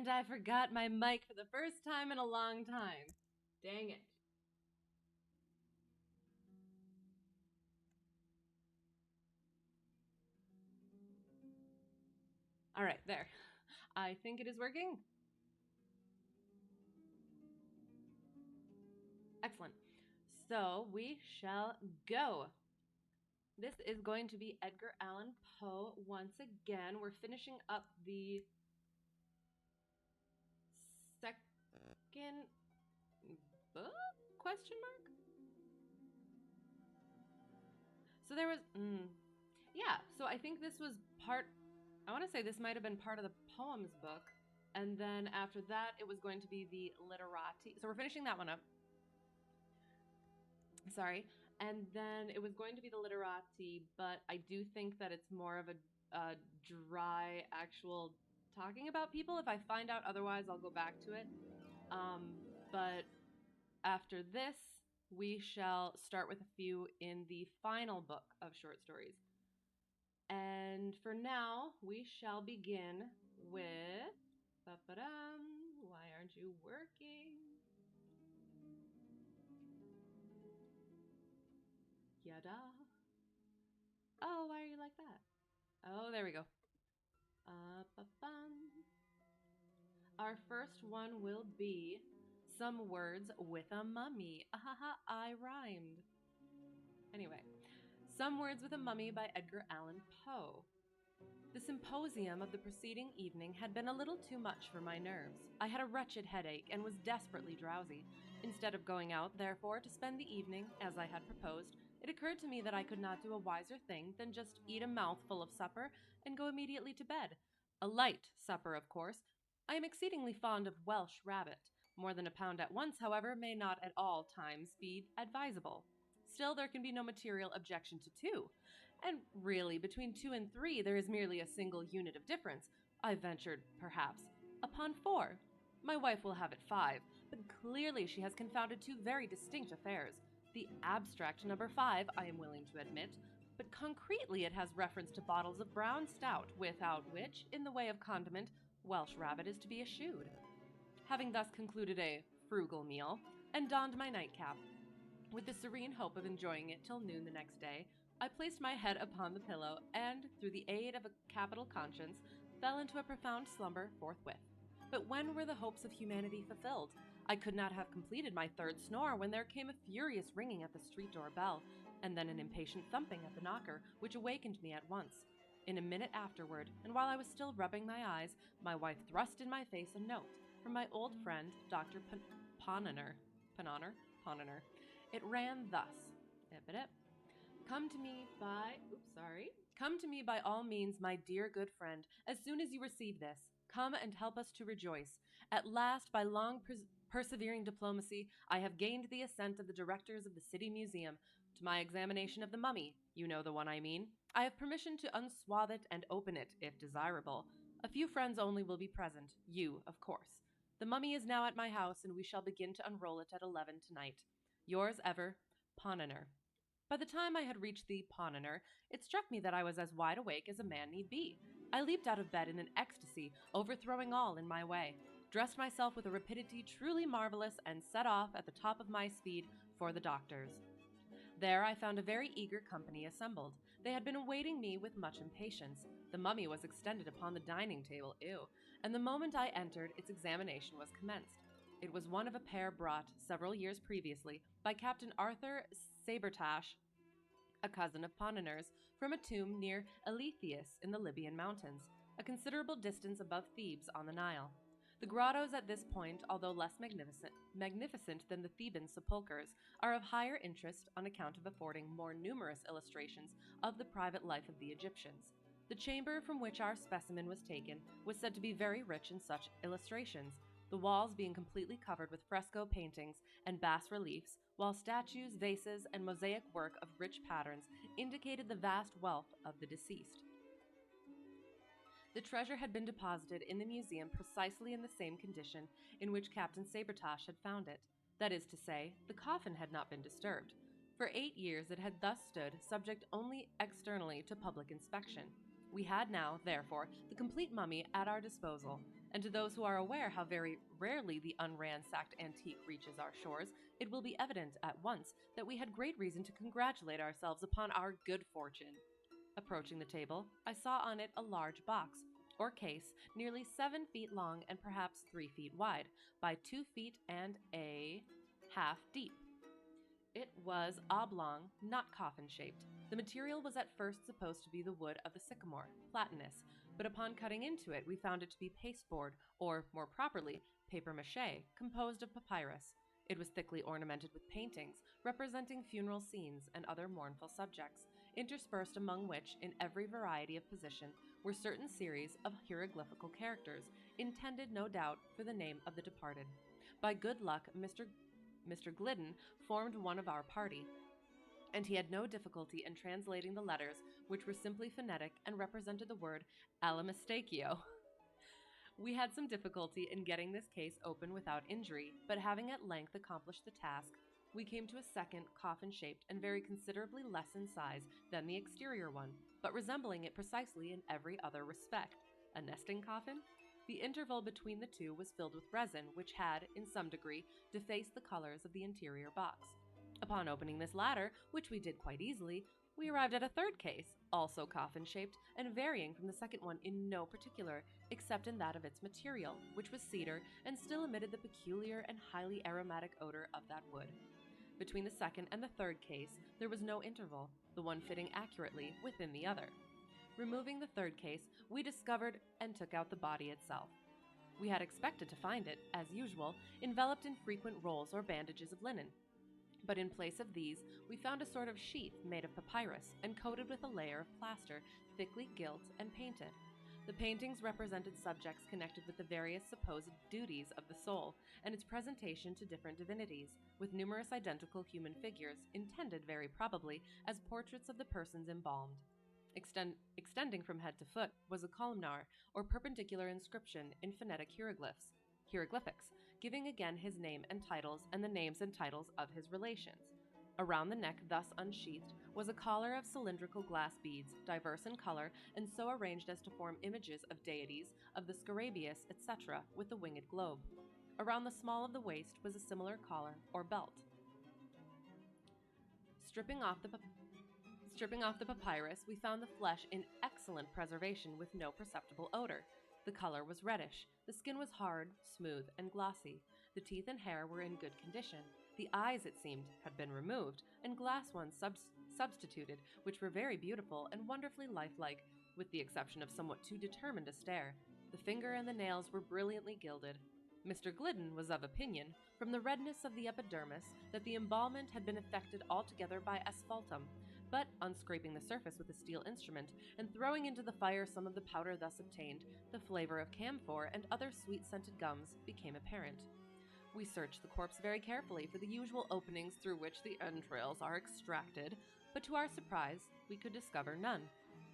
And I forgot my mic for the first time in a long time. Dang it. All right, there. I think it is working. Excellent. So we shall go. This is going to be Edgar Allan Poe once again. We're finishing up the second book? Question mark? So there was, yeah. So I think this was part. I want to say this might have been part of the poems book, and then after that, it was going to be the literati. So we're finishing that one up. Sorry, and then it was going to be the literati, but I do think that it's more of a dry actual talking about people. If I find out otherwise, I'll go back to it. But after this, we shall start with a few in the final book of short stories. And for now, we shall begin with. Why aren't you working? Yada. Oh, why are you like that? Oh, there we go. Our first one will be Some Words with a Mummy. Ahaha, I rhymed. Anyway, Some Words with a Mummy by Edgar Allan Poe. The symposium of the preceding evening had been a little too much for my nerves. I had a wretched headache and was desperately drowsy. Instead of going out, therefore, to spend the evening, as I had proposed, it occurred to me that I could not do a wiser thing than just eat a mouthful of supper and go immediately to bed. A light supper, of course. I am exceedingly fond of Welsh rabbit. More than a pound at once, however, may not at all times be advisable. Still, there can be no material objection to two. And really, between 2 and 3, there is merely a single unit of difference. I ventured, perhaps, upon 4. My wife will have it 5, but clearly she has confounded two very distinct affairs. The abstract number 5, I am willing to admit, but concretely it has reference to bottles of brown stout, without which, in the way of condiment, Welsh rabbit is to be eschewed. Having thus concluded a frugal meal, and donned my nightcap, with the serene hope of enjoying it till noon the next day, I placed my head upon the pillow, and, through the aid of a capital conscience, fell into a profound slumber forthwith. But when were the hopes of humanity fulfilled? I could not have completed my third snore when there came a furious ringing at the street door bell, and then an impatient thumping at the knocker, which awakened me at once. In a minute afterward, and while I was still rubbing my eyes, my wife thrust in my face a note from my old friend, Dr. Poniner. It ran thus. Come to me Come to me by all means, my dear good friend, as soon as you receive this. Come and help us to rejoice. At last, by long persevering diplomacy, I have gained the assent of the directors of the City Museum to my examination of the mummy. You know the one I mean. I have permission to unswathe it and open it, if desirable. A few friends only will be present. You, of course. The mummy is now at my house, and we shall begin to unroll it at 11 tonight. Yours ever, Poniner. By the time I had reached the Poniner, it struck me that I was as wide awake as a man need be. I leaped out of bed in an ecstasy, overthrowing all in my way, dressed myself with a rapidity truly marvelous, and set off at the top of my speed for the doctor's. There I found a very eager company assembled. They had been awaiting me with much impatience. The mummy was extended upon the dining table, and the moment I entered, its examination was commenced. It was one of a pair brought, several years previously, by Captain Arthur Sabretash, a cousin of Poniner's, from a tomb near Eletheus in the Libyan mountains, a considerable distance above Thebes on the Nile. The grottos at this point, although less magnificent than the Theban sepulchres, are of higher interest on account of affording more numerous illustrations of the private life of the Egyptians. The chamber from which our specimen was taken was said to be very rich in such illustrations, the walls being completely covered with fresco paintings and bas-reliefs, while statues, vases, and mosaic work of rich patterns indicated the vast wealth of the deceased. The treasure had been deposited in the museum precisely in the same condition in which Captain Sabretash had found it. That is to say, the coffin had not been disturbed. For 8 years it had thus stood, subject only externally to public inspection. We had now, therefore, the complete mummy at our disposal, And to those who are aware how very rarely the unransacked antique reaches our shores, it will be evident at once that we had great reason to congratulate ourselves upon our good fortune. Approaching the table, I saw on it a large box, or case, nearly 7 feet long and perhaps 3 feet wide, by 2 feet and a half deep. It was oblong, not coffin shaped. The material was at first supposed to be the wood of the sycamore, platanus, but upon cutting into it, we found it to be pasteboard, or, more properly, paper mache, composed of papyrus. It was thickly ornamented with paintings representing funeral scenes and other mournful subjects, interspersed among which, in every variety of position, were certain series of hieroglyphical characters, intended, no doubt, for the name of the departed. By good luck, Mr. Glidden formed one of our party, and he had no difficulty in translating the letters, which were simply phonetic and represented the word Alamastakio. We had some difficulty in getting this case open without injury, but having at length accomplished the task, we came to a second coffin-shaped and very considerably less in size than the exterior one, but resembling it precisely in every other respect. A nesting coffin? The interval between the two was filled with resin, which had, in some degree, defaced the colors of the interior box. Upon opening this latter, which we did quite easily, we arrived at a third case, also coffin-shaped, and varying from the second one in no particular, except in that of its material, which was cedar, and still emitted the peculiar and highly aromatic odor of that wood. Between the second and the third case, there was no interval, the one fitting accurately within the other. Removing the third case, we discovered and took out the body itself. We had expected to find it, as usual, enveloped in frequent rolls or bandages of linen, but in place of these, we found a sort of sheath made of papyrus and coated with a layer of plaster, thickly gilt and painted. The paintings represented subjects connected with the various supposed duties of the soul, and its presentation to different divinities, with numerous identical human figures, intended very probably as portraits of the persons embalmed. Extending from head to foot was a columnar, or perpendicular inscription in phonetic hieroglyphics, giving again his name and titles and the names and titles of his relations. Around the neck, thus unsheathed, was a collar of cylindrical glass beads, diverse in color, and so arranged as to form images of deities, of the scarabaeus, etc., with the winged globe. Around the small of the waist was a similar collar or belt. Stripping off the papyrus, we found the flesh in excellent preservation with no perceptible odor. The color was reddish, the skin was hard, smooth, and glossy. The teeth and hair were in good condition. The eyes, it seemed, had been removed, and glass ones substituted, which were very beautiful and wonderfully lifelike, with the exception of somewhat too determined a stare. The finger and the nails were brilliantly gilded. Mr. Glidden was of opinion, from the redness of the epidermis, that the embalmment had been effected altogether by asphaltum, but, on scraping the surface with a steel instrument, and throwing into the fire some of the powder thus obtained, the flavor of camphor and other sweet-scented gums became apparent. We searched the corpse very carefully for the usual openings through which the entrails are extracted, but to our surprise, we could discover none.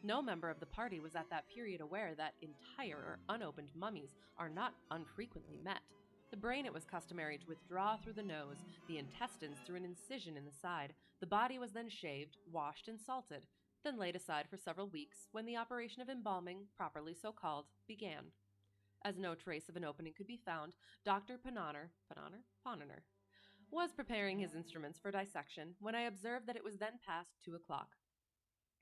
No member of the party was at that period aware that entire or unopened mummies are not unfrequently met. The brain it was customary to withdraw through the nose, the intestines through an incision in the side. The body was then shaved, washed, and salted, then laid aside for several weeks, when the operation of embalming, properly so called, began. As no trace of an opening could be found, Dr. Ponnonner was preparing his instruments for dissection when I observed that it was then past 2 o'clock.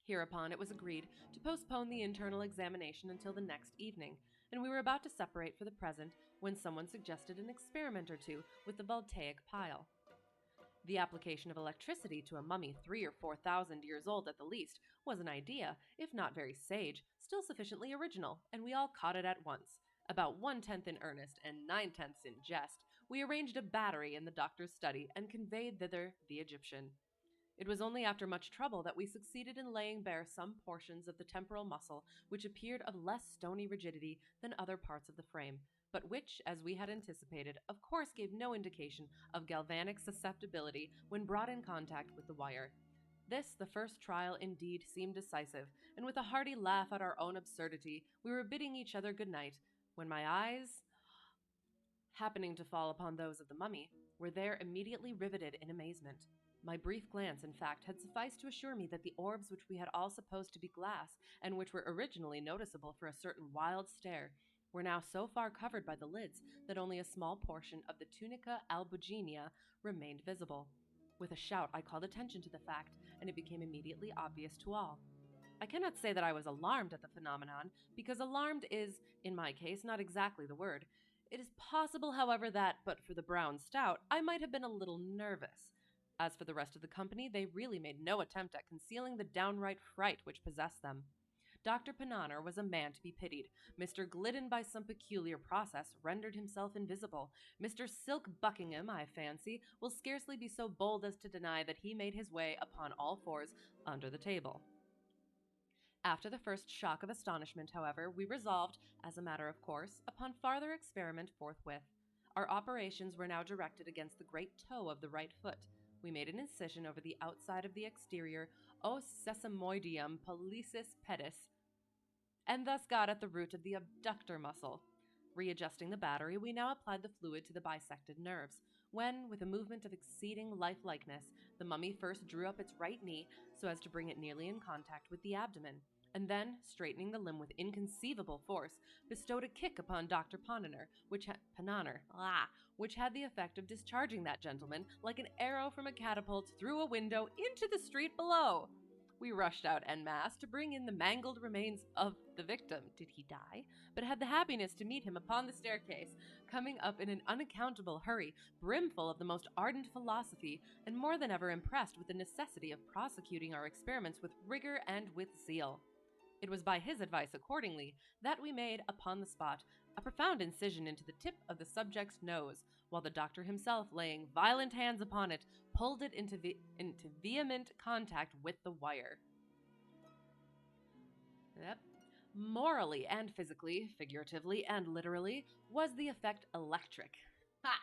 Hereupon it was agreed to postpone the internal examination until the next evening, and we were about to separate for the present when someone suggested an experiment or two with the voltaic pile. The application of electricity to a mummy 3,000 or 4,000 years old at the least was an idea, if not very sage, still sufficiently original, and we all caught it at once. About 1/10 in earnest and 9/10 in jest, we arranged a battery in the doctor's study and conveyed thither the Egyptian. It was only after much trouble that we succeeded in laying bare some portions of the temporal muscle which appeared of less stony rigidity than other parts of the frame, but which, as we had anticipated, of course gave no indication of galvanic susceptibility when brought in contact with the wire. This, the first trial, indeed, seemed decisive, and with a hearty laugh at our own absurdity, we were bidding each other good night, when my eyes, happening to fall upon those of the mummy, were there immediately riveted in amazement. My brief glance, in fact, had sufficed to assure me that the orbs which we had all supposed to be glass, and which were originally noticeable for a certain wild stare, were now so far covered by the lids that only a small portion of the tunica albuginea remained visible. With a shout, I called attention to the fact, and it became immediately obvious to all. I cannot say that I was alarmed at the phenomenon, because alarmed is, in my case, not exactly the word. It is possible, however, that, but for the brown stout, I might have been a little nervous. As for the rest of the company, they really made no attempt at concealing the downright fright which possessed them. Dr. Panahner was a man to be pitied. Mr. Glidden, by some peculiar process, rendered himself invisible. Mr. Silk Buckingham, I fancy, will scarcely be so bold as to deny that he made his way upon all fours under the table. After the first shock of astonishment, however, we resolved, as a matter of course, upon farther experiment forthwith. Our operations were now directed against the great toe of the right foot. We made an incision over the outside of the exterior os sesamoideum pollicis pedis, and thus got at the root of the abductor muscle. Readjusting the battery, we now applied the fluid to the bisected nerves, when, with a movement of exceeding lifelikeness, the mummy first drew up its right knee so as to bring it nearly in contact with the abdomen, and then, straightening the limb with inconceivable force, bestowed a kick upon Dr. Panahner, which had the effect of discharging that gentleman like an arrow from a catapult through a window into the street below. We rushed out en masse to bring in the mangled remains of the victim. Did he die? But had the happiness to meet him upon the staircase, coming up in an unaccountable hurry, brimful of the most ardent philosophy, and more than ever impressed with the necessity of prosecuting our experiments with rigor and with zeal. It was by his advice, accordingly, that we made, upon the spot, a profound incision into the tip of the subject's nose, while the doctor himself, laying violent hands upon it, pulled it into vehement contact with the wire. Yep. Morally and physically, figuratively and literally, was the effect electric. Ha!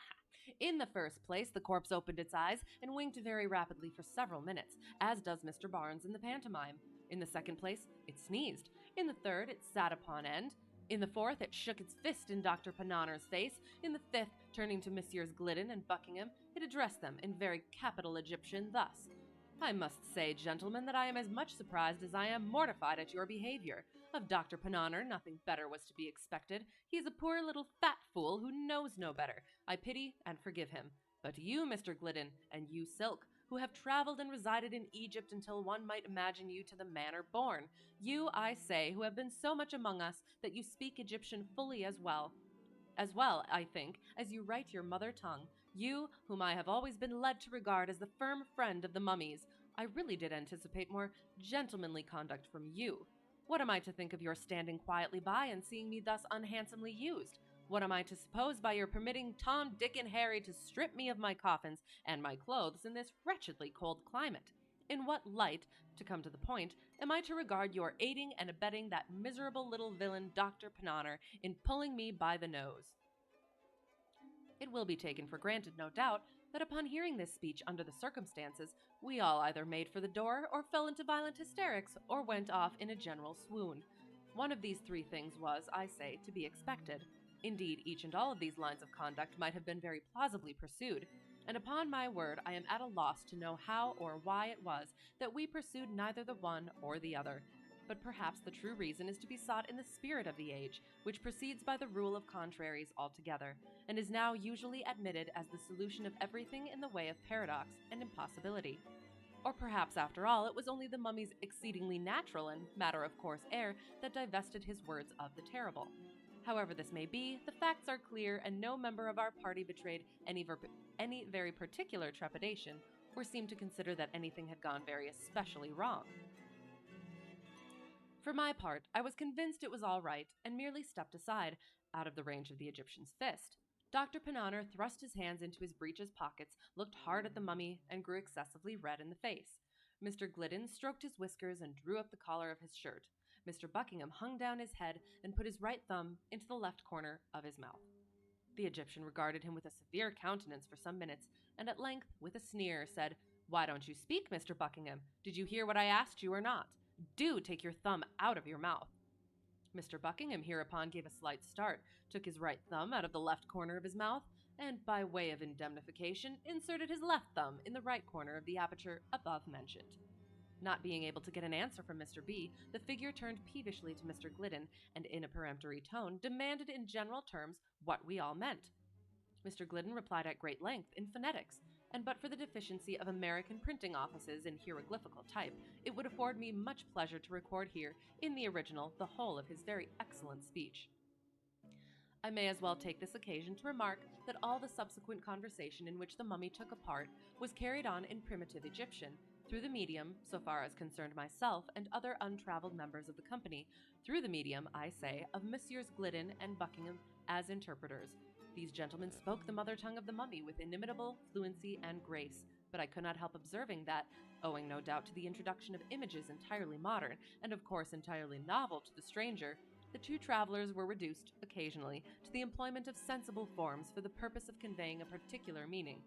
In the first place, the corpse opened its eyes and winked very rapidly for several minutes, as does Mr. Barnes in the pantomime. In the second place, it sneezed. In the third, it sat upon end. In the fourth, it shook its fist in Dr. Panahner's face. In the fifth, turning to Messrs. Glidden and Buckingham, it addressed them in very capital Egyptian thus: "I must say, gentlemen, that I am as much surprised as I am mortified at your behavior. Of Dr. Panahner, nothing better was to be expected. He is a poor little fat fool who knows no better. I pity and forgive him. But you, Mr. Glidden, and you, Silk, who have traveled and resided in Egypt until one might imagine you to the manner born. You, I say, who have been so much among us that you speak Egyptian fully as well, I think, as you write your mother tongue. You, whom I have always been led to regard as the firm friend of the mummies. I really did anticipate more gentlemanly conduct from you. What am I to think of your standing quietly by and seeing me thus unhandsomely used? What am I to suppose by your permitting Tom, Dick, and Harry to strip me of my coffins and my clothes in this wretchedly cold climate? In what light, to come to the point, am I to regard your aiding and abetting that miserable little villain Dr. Panahner in pulling me by the nose?" It will be taken for granted, no doubt, that upon hearing this speech under the circumstances, we all either made for the door, or fell into violent hysterics, or went off in a general swoon. One of these three things was, I say, to be expected. Indeed, each and all of these lines of conduct might have been very plausibly pursued, and upon my word I am at a loss to know how or why it was that we pursued neither the one or the other. But perhaps the true reason is to be sought in the spirit of the age, which proceeds by the rule of contraries altogether, and is now usually admitted as the solution of everything in the way of paradox and impossibility. Or perhaps, after all, it was only the mummy's exceedingly natural and matter-of-course air that divested his words of the terrible. However this may be, the facts are clear, and no member of our party betrayed any very particular trepidation, or seemed to consider that anything had gone very especially wrong. For my part, I was convinced it was all right, and merely stepped aside, out of the range of the Egyptian's fist. Dr. Panahner thrust his hands into his breeches pockets, looked hard at the mummy, and grew excessively red in the face. Mr. Glidden stroked his whiskers and drew up the collar of his shirt. Mr. Buckingham hung down his head and put his right thumb into the left corner of his mouth. The Egyptian regarded him with a severe countenance for some minutes, and at length, with a sneer, said, "Why don't you speak, Mr. Buckingham? Did you hear what I asked you or not? Do take your thumb out of your mouth." Mr. Buckingham hereupon gave a slight start, took his right thumb out of the left corner of his mouth, and, by way of indemnification, inserted his left thumb in the right corner of the aperture above mentioned. Not being able to get an answer from Mr. B, the figure turned peevishly to Mr. Glidden and, in a peremptory tone, demanded in general terms what we all meant. Mr. Glidden replied at great length in phonetics, and but for the deficiency of American printing offices in hieroglyphical type, it would afford me much pleasure to record here, in the original, the whole of his very excellent speech. I may as well take this occasion to remark that all the subsequent conversation in which the mummy took a part was carried on in primitive Egyptian, through the medium, so far as concerned myself and other untraveled members of the company, through the medium, I say, of Messrs. Glidden and Buckingham as interpreters. These gentlemen spoke the mother tongue of the mummy with inimitable fluency and grace, but I could not help observing that, owing no doubt to the introduction of images entirely modern, and of course entirely novel to the stranger, the two travelers were reduced, occasionally, to the employment of sensible forms for the purpose of conveying a particular meaning.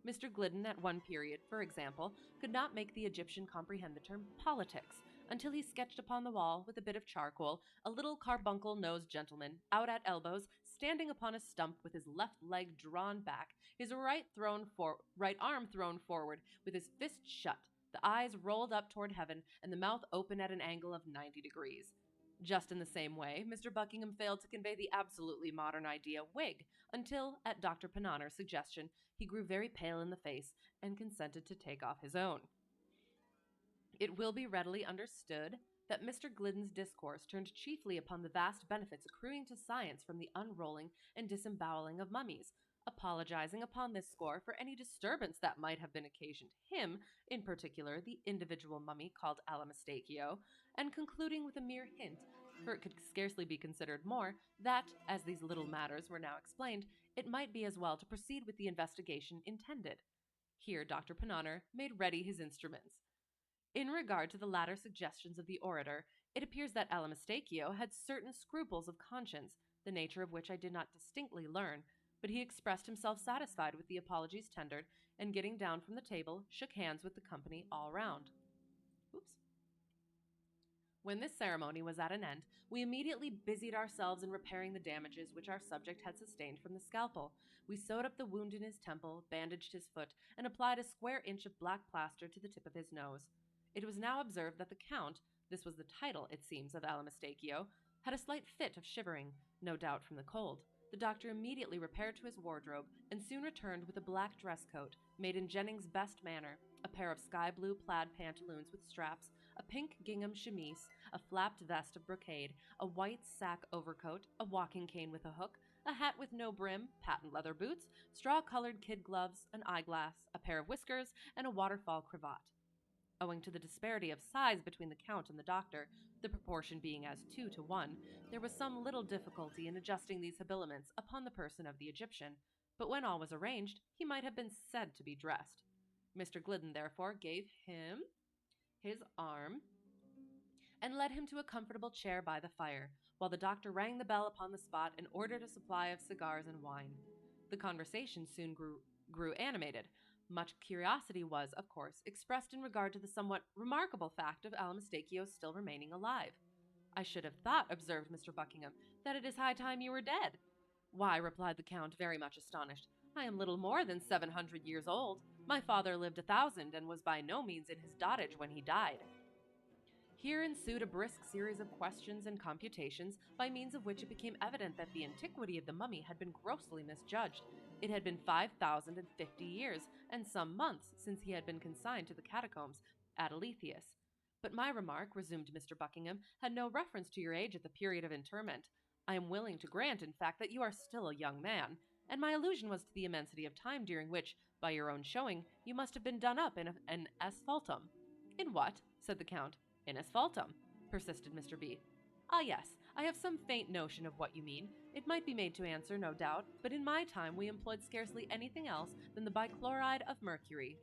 Mr. Glidden, at one period, for example, could not make the Egyptian comprehend the term politics, until he sketched upon the wall, with a bit of charcoal, a little carbuncle-nosed gentleman, out at elbows, standing upon a stump with his left leg drawn back, his right arm thrown forward, with his fist shut, the eyes rolled up toward heaven, and the mouth open at an angle of 90 degrees. Just in the same way, Mr. Buckingham failed to convey the absolutely modern idea wig, until, at Dr. Pananner's suggestion, he grew very pale in the face and consented to take off his own. It will be readily understood that Mr. Glidden's discourse turned chiefly upon the vast benefits accruing to science from the unrolling and disemboweling of mummies, apologizing upon this score for any disturbance that might have been occasioned him, in particular the individual mummy called Allan, and concluding with a mere hint, for it could scarcely be considered more, that, as these little matters were now explained, it might be as well to proceed with the investigation intended. Here Dr. Pananner made ready his instruments. In regard to the latter suggestions of the orator, it appears that Allan had certain scruples of conscience, the nature of which I did not distinctly learn, but he expressed himself satisfied with the apologies tendered, and getting down from the table, shook hands with the company all round. When this ceremony was at an end, we immediately busied ourselves in repairing the damages which our subject had sustained from the scalpel. We sewed up the wound in his temple, bandaged his foot, and applied a square inch of black plaster to the tip of his nose. It was now observed that the Count, this was the title, it seems, of Allan, had a slight fit of shivering, no doubt from the cold. The doctor immediately repaired to his wardrobe, and soon returned with a black dress coat, made in Jennings' best manner, a pair of sky-blue plaid pantaloons with straps, a pink gingham chemise, a flapped vest of brocade, a white sack overcoat, a walking cane with a hook, a hat with no brim, patent leather boots, straw-colored kid gloves, an eyeglass, a pair of whiskers, and a waterfall cravat. Owing to the disparity of size between the Count and the doctor, the proportion being as 2 to 1, there was some little difficulty in adjusting these habiliments upon the person of the Egyptian, but when all was arranged, he might have been said to be dressed. Mr. Glidden, therefore, gave him his arm and led him to a comfortable chair by the fire, while the doctor rang the bell upon the spot and ordered a supply of cigars and wine. The conversation soon grew animated. Much curiosity was, of course, expressed in regard to the somewhat remarkable fact of Allan still remaining alive. "I should have thought," observed Mr. Buckingham, "that it is high time you were dead." "Why," replied the Count, very much astonished, "I am little more than 700 years old. My father lived 1,000, and was by no means in his dotage when he died." Here ensued a brisk series of questions and computations, by means of which it became evident that the antiquity of the mummy had been grossly misjudged. It had been 5,050 years, and some months, since he had been consigned to the catacombs at Alethius. "But my remark," resumed Mr. Buckingham, "had no reference to your age at the period of interment. I am willing to grant, in fact, that you are still a young man, and my allusion was to the immensity of time during which, by your own showing, you must have been done up in an asphaltum." "In what?" said the Count. "In asphaltum," persisted Mr. B. "Ah, yes, I have some faint notion of what you mean. It might be made to answer, no doubt, but in my time we employed scarcely anything else than the bichloride of mercury."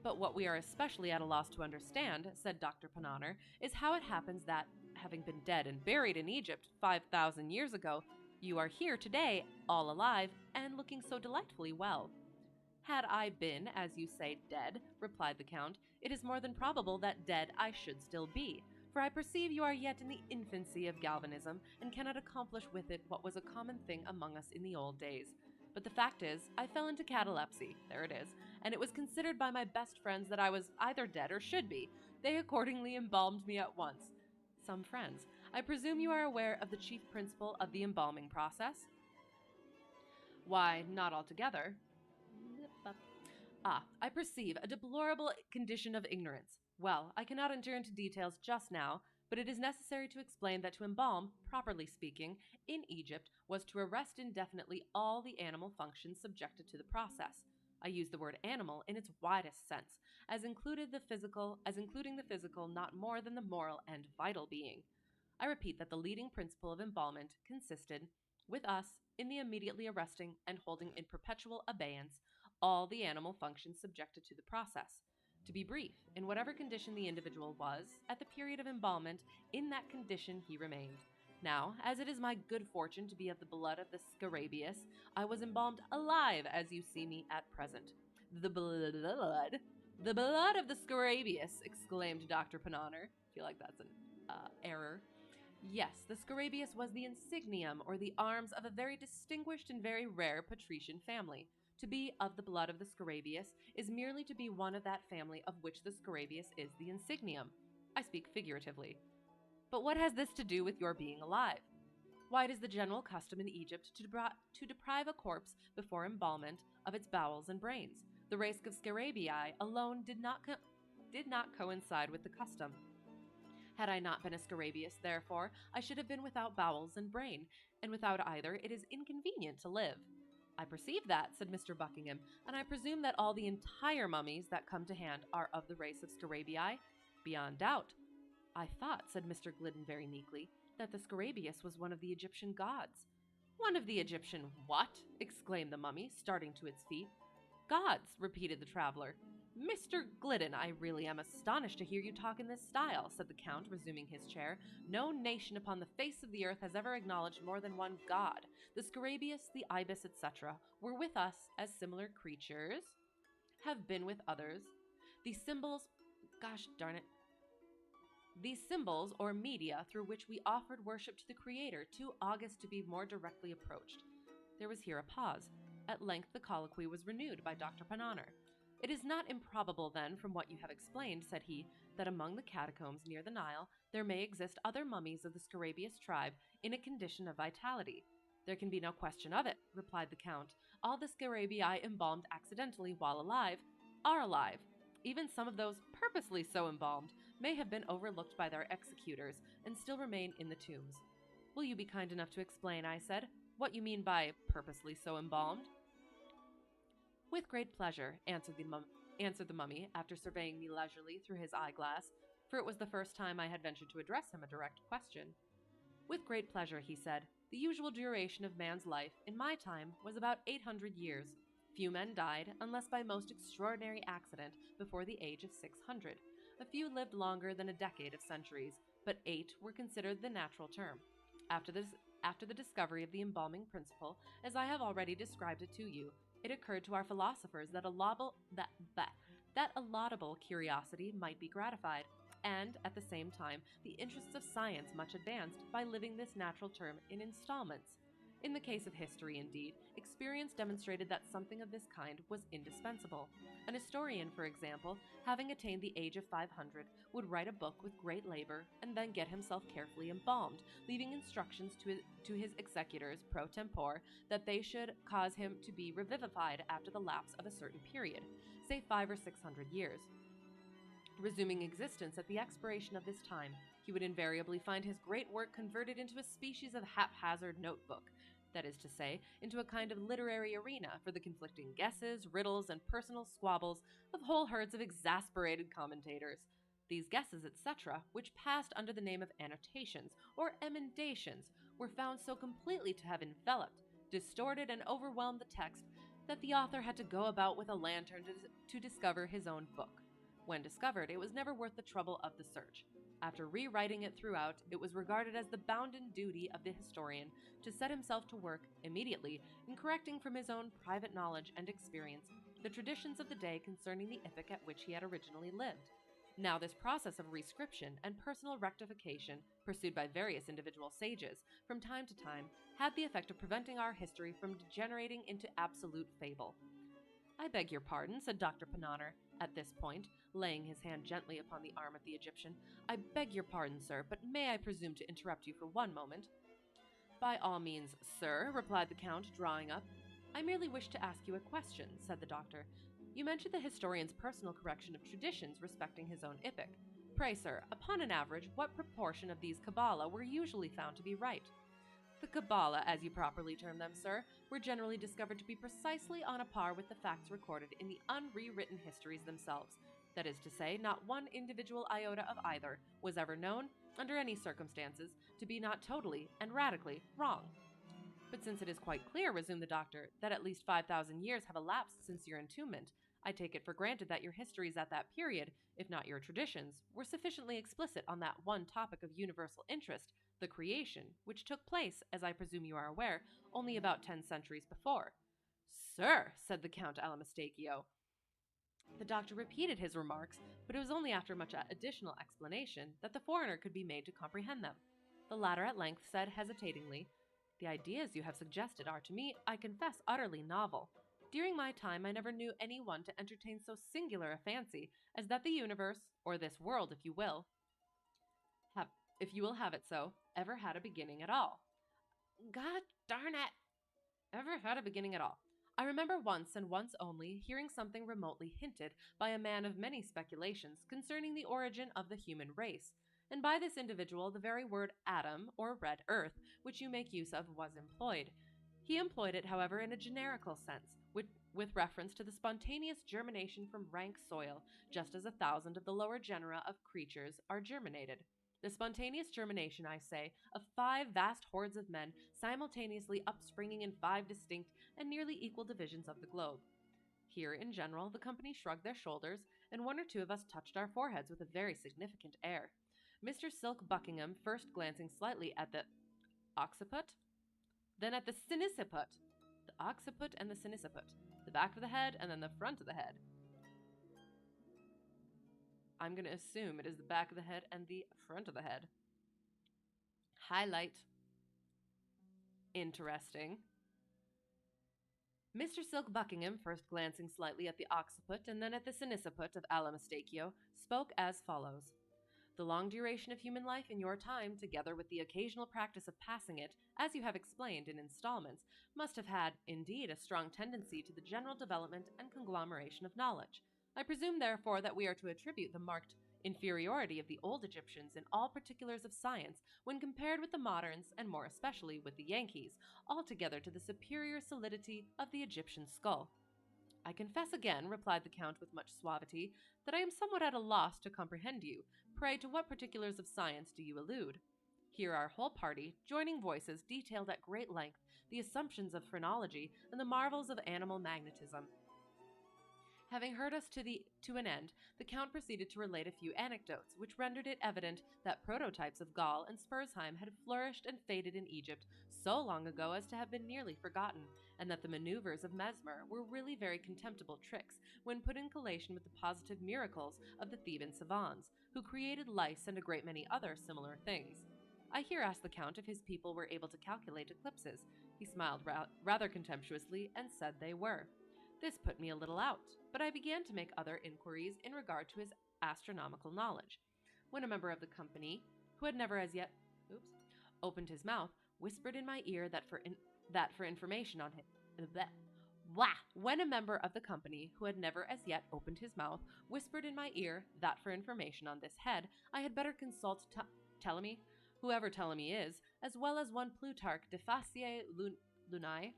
"But what we are especially at a loss to understand," said Dr. Pananner, "is how it happens that, having been dead and buried in Egypt 5,000 years ago, you are here today, all alive, and looking so delightfully well." "Had I been, as you say, dead," replied the Count, "it is more than probable that dead I should still be, for I perceive you are yet in the infancy of galvanism, and cannot accomplish with it what was a common thing among us in the old days. But the fact is, I fell into catalepsy, there it is, and it was considered by my best friends that I was either dead or should be, They accordingly embalmed me at once. Some friends. I presume you are aware of the chief principle of the embalming process? Why, not altogether. I perceive a deplorable condition of ignorance. Well, I cannot enter into details just now, but it is necessary to explain that to embalm, properly speaking, in Egypt was to arrest indefinitely all the animal functions subjected to the process. I use the word animal in its widest sense, as including the physical, not more than the moral and vital being. I repeat that the leading principle of embalmment consisted, with us, in the immediately arresting and holding in perpetual abeyance all the animal functions subjected to the process. To be brief, in whatever condition the individual was, at the period of embalmment, in that condition he remained. Now, as it is my good fortune to be of the blood of the Scarabaeus, I was embalmed alive as you see me at present. The blood? The blood of the Scarabaeus, exclaimed Dr. Pananer. I feel like that's an error. Yes, the Scarabaeus was the insignium or the arms of a very distinguished and very rare patrician family. To be of the blood of the Scarabaeus is merely to be one of that family of which the Scarabaeus is the insignium. I speak figuratively. But what has this to do with your being alive? Why, it is the general custom in Egypt to deprive a corpse before embalmment of its bowels and brains. The race of Scarabaei alone did not coincide with the custom. Had I not been a Scarabaeus, therefore, I should have been without bowels and brain, and without either it is inconvenient to live. I perceive that, said Mr. Buckingham, and I presume that all the entire mummies that come to hand are of the race of Scarabaei? Beyond doubt. I thought, said Mr. Glidden very meekly, that the Scarabaeus was one of the Egyptian gods. One of the Egyptian what? Exclaimed the mummy, starting to its feet. Gods, repeated the traveler. Mr. Glidden, I really am astonished to hear you talk in this style, said the Count, resuming his chair. No nation upon the face of the earth has ever acknowledged more than one god. The Scarabaeus, the ibis, etc., were with us as similar creatures, have been with others. These symbols or media through which we offered worship to the Creator, too august to be more directly approached. There was here a pause. At length the colloquy was renewed by Dr. Pananer. It is not improbable, then, from what you have explained, said he, that among the catacombs near the Nile there may exist other mummies of the Scarabaeus tribe in a condition of vitality. There can be no question of it, replied the Count. All the Scarabaei embalmed accidentally while alive are alive. Even some of those purposely so embalmed may have been overlooked by their executors and still remain in the tombs. Will you be kind enough to explain, I said, what you mean by purposely so embalmed? With great pleasure, answered the mummy, after surveying me leisurely through his eyeglass, for it was the first time I had ventured to address him a direct question. With great pleasure, he said. The usual duration of man's life, in my time, was about 800 years. Few men died, unless by most extraordinary accident, before the age of 600. A few lived longer than a decade of centuries, but 8 were considered the natural term. After the discovery of the embalming principle, as I have already described it to you, it occurred to our philosophers that a laudable curiosity might be gratified, and, at the same time, the interests of science much advanced by living this natural term in installments. In the case of history, indeed, experience demonstrated that something of this kind was indispensable. An historian, for example, having attained the age of 500, would write a book with great labor and then get himself carefully embalmed, leaving instructions to his executors pro tempore that they should cause him to be revivified after the lapse of a certain period, say 500 or 600 years. Resuming existence at the expiration of this time, he would invariably find his great work converted into a species of haphazard notebook, that is to say, into a kind of literary arena for the conflicting guesses, riddles, and personal squabbles of whole herds of exasperated commentators. These guesses, etc., which passed under the name of annotations or emendations, were found so completely to have enveloped, distorted, and overwhelmed the text that the author had to go about with a lantern to discover his own book. When discovered, it was never worth the trouble of the search. After rewriting it throughout, it was regarded as the bounden duty of the historian to set himself to work immediately in correcting from his own private knowledge and experience the traditions of the day concerning the epoch at which he had originally lived. Now, this process of rescription and personal rectification, pursued by various individual sages, from time to time, had the effect of preventing our history from degenerating into absolute fable. I beg your pardon, said Dr. Pananer at this point, laying his hand gently upon the arm of the Egyptian. I beg your pardon, sir, but may I presume to interrupt you for one moment? By all means, sir, replied the Count, drawing up. I merely wish to ask you a question, said the doctor. You mentioned the historian's personal correction of traditions respecting his own epoch. Pray, sir, upon an average, what proportion of these Kabbalah were usually found to be right? The Kabbalah, as you properly term them, sir, were generally discovered to be precisely on a par with the facts recorded in the unrewritten histories themselves. That is to say, not one individual iota of either was ever known, under any circumstances, to be not totally and radically wrong. But since it is quite clear, resumed the doctor, that at least 5,000 years have elapsed since your entombment, I take it for granted that your histories at that period, if not your traditions, were sufficiently explicit on that one topic of universal interest, the creation, which took place, as I presume you are aware, only about 10 centuries before. Sir, said the Count Alamastachio. The doctor repeated his remarks, but it was only after much additional explanation that the foreigner could be made to comprehend them. The latter at length said hesitatingly, The ideas you have suggested are to me, I confess, utterly novel. During my time I never knew any one to entertain so singular a fancy as that the universe, or this world if you will, if you will have it so, ever had a beginning at all. God darn it! Ever had a beginning at all. I remember once and once only hearing something remotely hinted by a man of many speculations concerning the origin of the human race, and by this individual the very word Adam, or red earth, which you make use of, was employed. He employed it, however, in a generical sense, with reference to the spontaneous germination from rank soil, just as 1,000 of the lower genera of creatures are germinated. The spontaneous germination, I say, of 5 vast hordes of men simultaneously upspringing in 5 distinct and nearly equal divisions of the globe. Here, in general, the company shrugged their shoulders, and one or two of us touched our foreheads with a very significant air. Mr. Silk Buckingham first glancing slightly at the occiput, then at the siniciput, the occiput and the siniciput, the back of the head and then the front of the head. I'm going to assume it is the back of the head and the front of the head. Highlight. Interesting. Mr. Silk Buckingham, first glancing slightly at the occiput and then at the siniciput of Alamastachio, spoke as follows. The long duration of human life in your time, together with the occasional practice of passing it, as you have explained in installments, must have had, indeed, a strong tendency to the general development and conglomeration of knowledge. I presume, therefore, that we are to attribute the marked inferiority of the old Egyptians in all particulars of science when compared with the moderns, and more especially with the Yankees, altogether to the superior solidity of the Egyptian skull. I confess again, replied the Count with much suavity, that I am somewhat at a loss to comprehend you. Pray, to what particulars of science do you allude? Here our whole party, joining voices, detailed at great length the assumptions of phrenology and the marvels of animal magnetism. Having heard us to an end, the Count proceeded to relate a few anecdotes, which rendered it evident that prototypes of Gaul and Spurzheim had flourished and faded in Egypt so long ago as to have been nearly forgotten, and that the maneuvers of Mesmer were really very contemptible tricks when put in collation with the positive miracles of the Theban savants, who created lice and a great many other similar things. I here asked the Count if his people were able to calculate eclipses. He smiled rather contemptuously and said they were. This put me a little out, but I began to make other inquiries in regard to his astronomical knowledge, when a member of the company, who had never as yet opened his mouth, whispered in my ear that for information on him. When a member of the company, who had never as yet opened his mouth, whispered in my ear that for information on this head I had better consult Ptolemy, whoever Ptolemy is, as well as one Plutarch de Facie Lunae.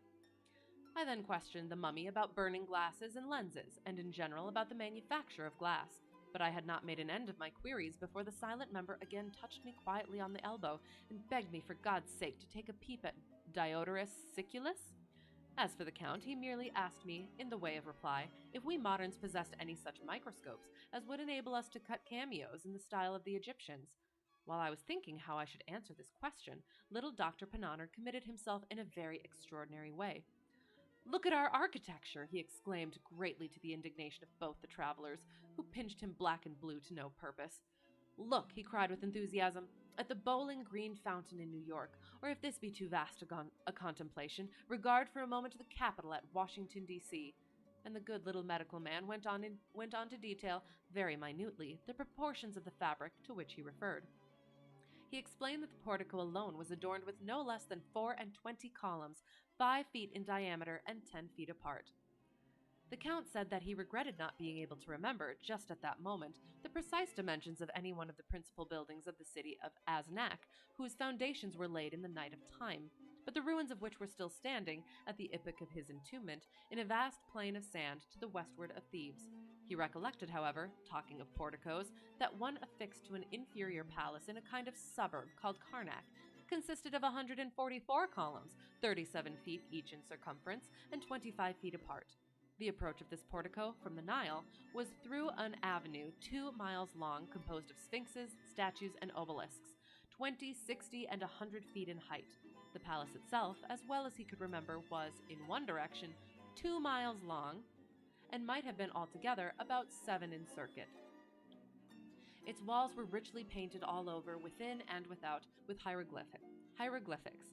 I then questioned the mummy about burning glasses and lenses, and in general about the manufacture of glass. But I had not made an end of my queries before the silent member again touched me quietly on the elbow and begged me for God's sake to take a peep at Diodorus Siculus. As for the Count, he merely asked me, in the way of reply, if we moderns possessed any such microscopes as would enable us to cut cameos in the style of the Egyptians. While I was thinking how I should answer this question, little Dr. Pananer committed himself in a very extraordinary way. Look at our architecture, he exclaimed, greatly to the indignation of both the travelers, who pinched him black and blue to no purpose. Look, he cried with enthusiasm, at the Bowling Green Fountain in New York, or if this be too vast a contemplation, regard for a moment the Capitol at Washington, D.C. and the good little medical man went on to detail very minutely the proportions of the fabric to which he referred. He explained that the portico alone was adorned with no less than 24 columns, 5 feet in diameter and 10 feet apart. The Count said that he regretted not being able to remember, just at that moment, the precise dimensions of any one of the principal buildings of the city of Aznak, whose foundations were laid in the night of time, but the ruins of which were still standing, at the epoch of his entombment, in a vast plain of sand to the westward of Thebes. He recollected, however, talking of porticos, that one affixed to an inferior palace in a kind of suburb called Karnak consisted of 144 columns, 37 feet each in circumference and 25 feet apart. The approach of this portico from the Nile was through an avenue 2 miles long composed of sphinxes, statues, and obelisks, 20, 60, and 100 feet in height. The palace itself, as well as he could remember, was, in one direction, 2 miles long, and might have been altogether about 7 in circuit. Its walls were richly painted all over, within and without, with hieroglyphics.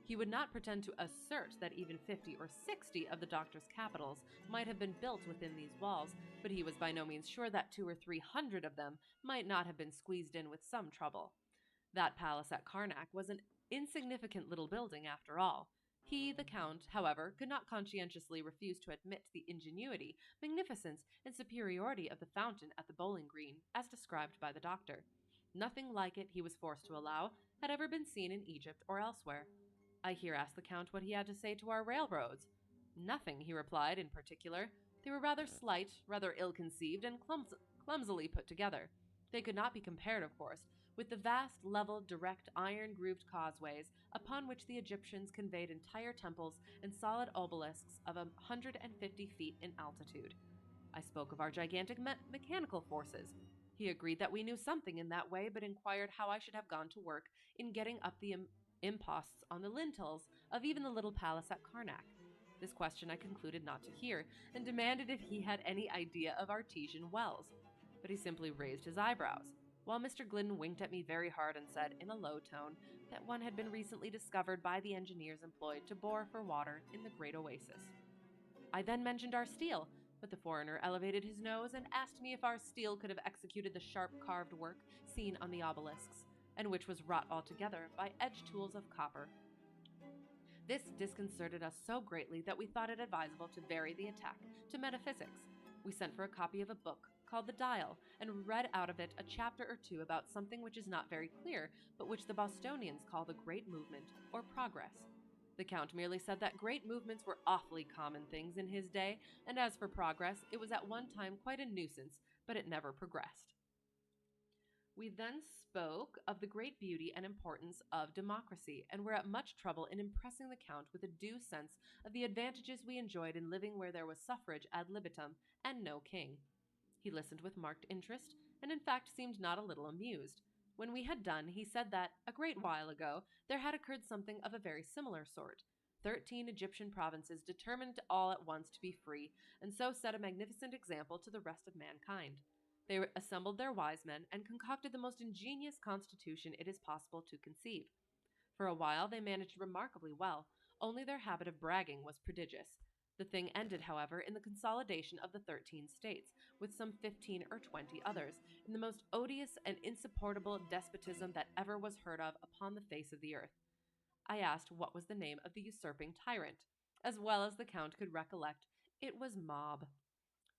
He would not pretend to assert that even 50 or 60 of the doctor's capitals might have been built within these walls, but he was by no means sure that 200 or 300 of them might not have been squeezed in with some trouble. That palace at Karnak was an insignificant little building after all. He, the Count, however, could not conscientiously refuse to admit the ingenuity, magnificence, and superiority of the fountain at the Bowling Green, as described by the doctor. Nothing like it, he was forced to allow, had ever been seen in Egypt or elsewhere. I here asked the Count what he had to say to our railroads. Nothing, he replied, in particular. They were rather slight, rather ill-conceived, and clumsily put together. They could not be compared, of course, with the vast, level, direct, iron-grooved causeways upon which the Egyptians conveyed entire temples and solid obelisks of 150 feet in altitude. I spoke of our gigantic mechanical forces. He agreed that we knew something in that way, but inquired how I should have gone to work in getting up the imposts on the lintels of even the little palace at Karnak. This question I concluded not to hear, and demanded if he had any idea of artesian wells. But he simply raised his eyebrows, while Mr. Glidden winked at me very hard and said, in a low tone, that one had been recently discovered by the engineers employed to bore for water in the great oasis. I then mentioned our steel, but the foreigner elevated his nose and asked me if our steel could have executed the sharp carved work seen on the obelisks, and which was wrought altogether by edge tools of copper. This disconcerted us so greatly that we thought it advisable to vary the attack to metaphysics. We sent for a copy of a book called The Dial, and read out of it a chapter or two about something which is not very clear, but which the Bostonians call the Great Movement, or Progress. The Count merely said that great movements were awfully common things in his day, and as for progress, it was at one time quite a nuisance, but it never progressed. We then spoke of the great beauty and importance of democracy, and were at much trouble in impressing the Count with a due sense of the advantages we enjoyed in living where there was suffrage ad libitum and no king. He listened with marked interest, and in fact seemed not a little amused. When we had done, he said that, a great while ago, there had occurred something of a very similar sort. 13 Egyptian provinces determined all at once to be free, and so set a magnificent example to the rest of mankind. They assembled their wise men and concocted the most ingenious constitution it is possible to conceive. For a while they managed remarkably well, only their habit of bragging was prodigious. The thing ended, however, in the consolidation of the 13 states, with some 15 or 20 others, in the most odious and insupportable despotism that ever was heard of upon the face of the earth. I asked what was the name of the usurping tyrant. As well as the Count could recollect, it was Mob.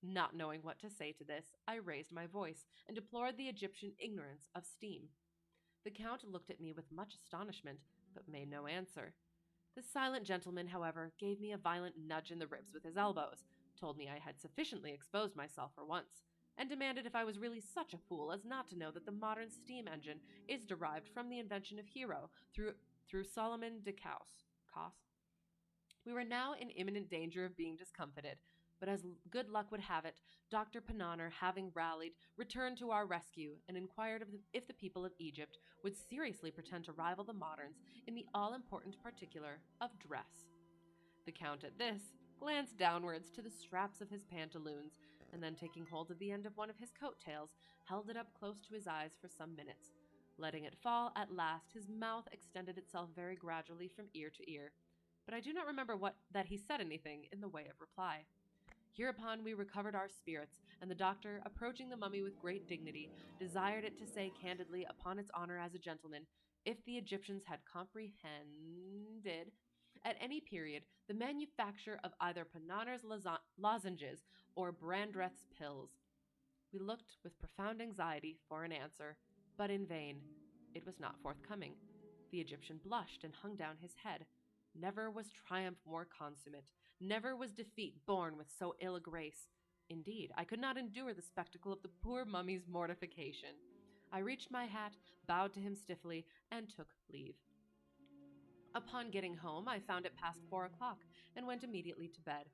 Not knowing what to say to this, I raised my voice, and deplored the Egyptian ignorance of steam. The Count looked at me with much astonishment, but made no answer. The silent gentleman, however, gave me a violent nudge in the ribs with his elbows, told me I had sufficiently exposed myself for once, and demanded if I was really such a fool as not to know that the modern steam engine is derived from the invention of Hero through Solomon de Caus. We were now in imminent danger of being discomfited, but as good luck would have it, Dr. Pananer, having rallied, returned to our rescue and inquired if the people of Egypt would seriously pretend to rival the moderns in the all-important particular of dress. The Count at this glanced downwards to the straps of his pantaloons, and then taking hold of the end of one of his coat-tails, held it up close to his eyes for some minutes. Letting it fall, at last his mouth extended itself very gradually from ear to ear, but I do not remember that he said anything in the way of reply. Hereupon we recovered our spirits, and the doctor, approaching the mummy with great dignity, desired it to say candidly, upon its honor as a gentleman, if the Egyptians had comprehended at any period the manufacture of either Panar's lozenges or Brandreth's pills. We looked with profound anxiety for an answer, but in vain. It was not forthcoming. The Egyptian blushed and hung down his head. Never was triumph more consummate. Never was defeat borne with so ill a grace. Indeed, I could not endure the spectacle of the poor mummy's mortification. I reached my hat, bowed to him stiffly, and took leave. Upon getting home, I found it past 4 o'clock, and went immediately to bed.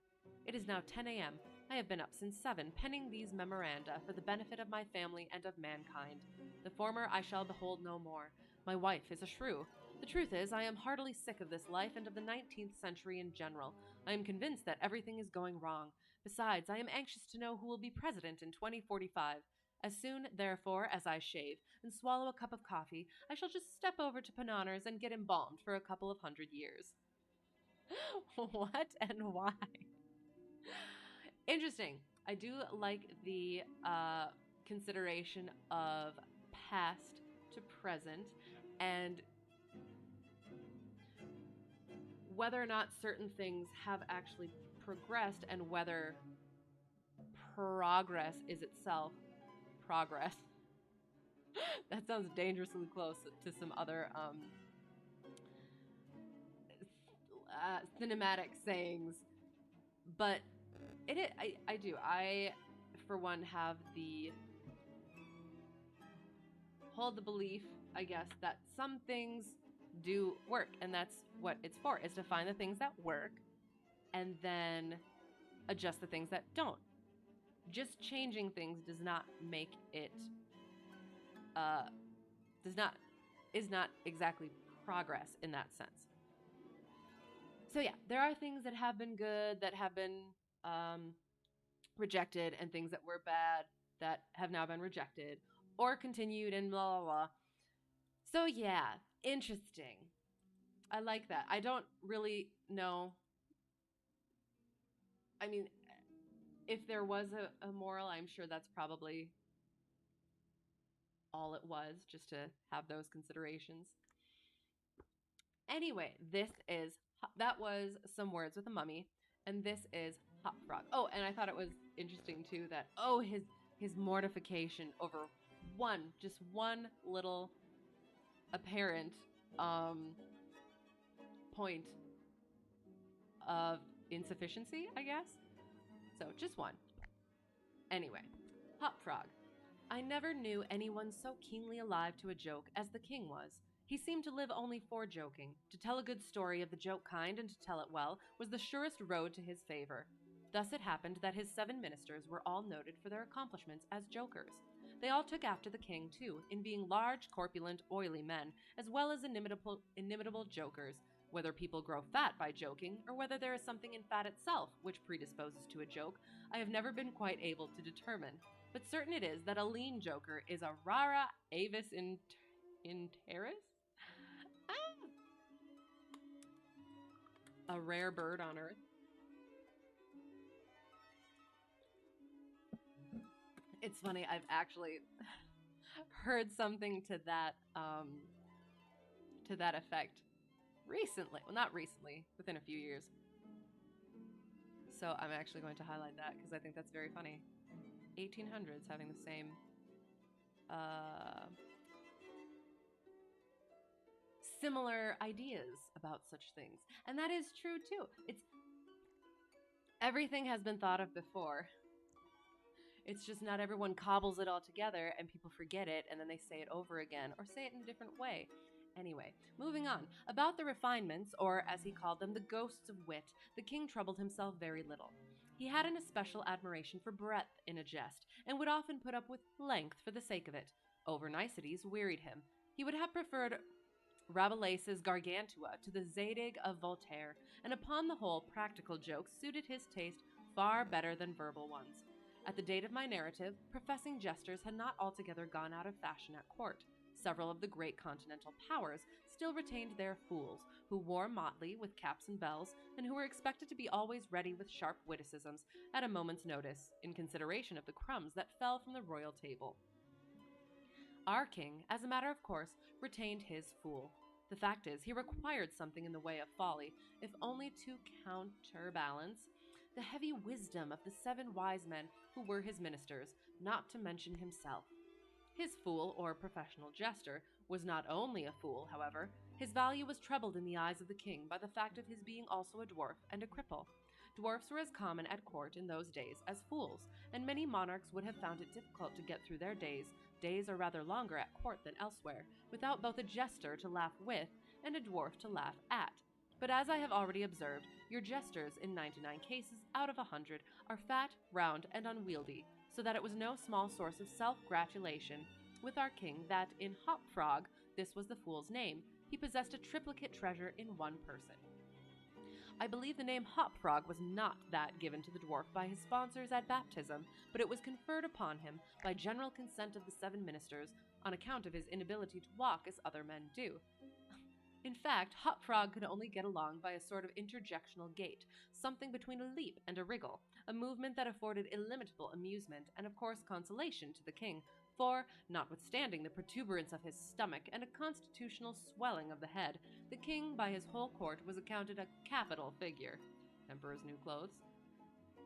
It is now 10 a.m. I have been up since 7, penning these memoranda for the benefit of my family and of mankind. The former I shall behold no more. My wife is a shrew. The truth is, I am heartily sick of this life and of the 19th century in general. I am convinced that everything is going wrong. Besides, I am anxious to know who will be president in 2045. As soon, therefore, as I shave and swallow a cup of coffee, I shall just step over to Panar's and get embalmed for a couple of 100 years. What and why? Interesting. I do like the consideration of past to present and whether or not certain things have actually progressed and whether progress is itself progress. That sounds dangerously close to some other cinematic sayings, but I do. I, for one, hold the belief, I guess, that some things do work, and that's what it's for, is to find the things that work and then adjust the things that don't. Just changing things does not make it is not exactly progress in that sense. So yeah, there are things that have been good, that have been rejected, and things that were bad that have now been rejected or continued, and blah blah blah. So yeah, interesting. I like that. I don't really know. I mean, if there was a moral, I'm sure that's probably all it was, just to have those considerations. Anyway, that was Some Words with a Mummy, and this is Hop Frog. Oh, and I thought it was interesting too that his mortification over just one little apparent point of insufficiency, I guess. So just one. Anyway, Hop Frog. I never knew anyone so keenly alive to a joke as the king was. He seemed to live only for joking. To tell a good story of the joke kind and to tell it well was the surest road to his favor. Thus it happened that his 7 ministers were all noted for their accomplishments as jokers. They all took after the king, too, in being large, corpulent, oily men, as well as inimitable jokers. Whether people grow fat by joking, or whether there is something in fat itself which predisposes to a joke, I have never been quite able to determine. But certain it is that a lean joker is a rara avis in terris? A rare bird on earth. It's funny, I've actually heard something to that effect recently. Well, not recently, within a few years. So I'm actually going to highlight that because I think that's very funny. 1800s having the same similar ideas about such things. And that is true too. Everything has been thought of before. It's just not everyone cobbles it all together and people forget it and then they say it over again or say it in a different way. Anyway, moving on. About the refinements, or as he called them, the ghosts of wit, the king troubled himself very little. He had an especial admiration for breadth in a jest, and would often put up with length for the sake of it. Over niceties wearied him. He would have preferred Rabelais's Gargantua to the Zadig of Voltaire, and upon the whole, practical jokes suited his taste far better than verbal ones. At the date of my narrative, professing jesters had not altogether gone out of fashion at court. Several of the great continental powers still retained their fools, who wore motley with caps and bells, and who were expected to be always ready with sharp witticisms at a moment's notice, in consideration of the crumbs that fell from the royal table. Our king, as a matter of course, retained his fool. The fact is, he required something in the way of folly, if only to counterbalance the heavy wisdom of the 7 wise men who were his ministers, not to mention himself. His fool, or professional jester, was not only a fool, however. His value was trebled in the eyes of the king by the fact of his being also a dwarf and a cripple. Dwarfs were as common at court in those days as fools, and many monarchs would have found it difficult to get through their days are rather longer at court than elsewhere, without both a jester to laugh with and a dwarf to laugh at. But as I have already observed, your jesters, in 99 cases out of 100, are fat, round, and unwieldy, so that it was no small source of self-gratulation with our king that in Hop Frog, this was the fool's name, he possessed a triplicate treasure in one person. I believe the name Hop Frog was not that given to the dwarf by his sponsors at baptism, but it was conferred upon him by general consent of the 7 ministers on account of his inability to walk as other men do. In fact, Hop Frog could only get along by a sort of interjectional gait, something between a leap and a wriggle, a movement that afforded illimitable amusement and of course consolation to the king, for, notwithstanding the protuberance of his stomach and a constitutional swelling of the head, the king by his whole court was accounted a capital figure. Emperor's new clothes.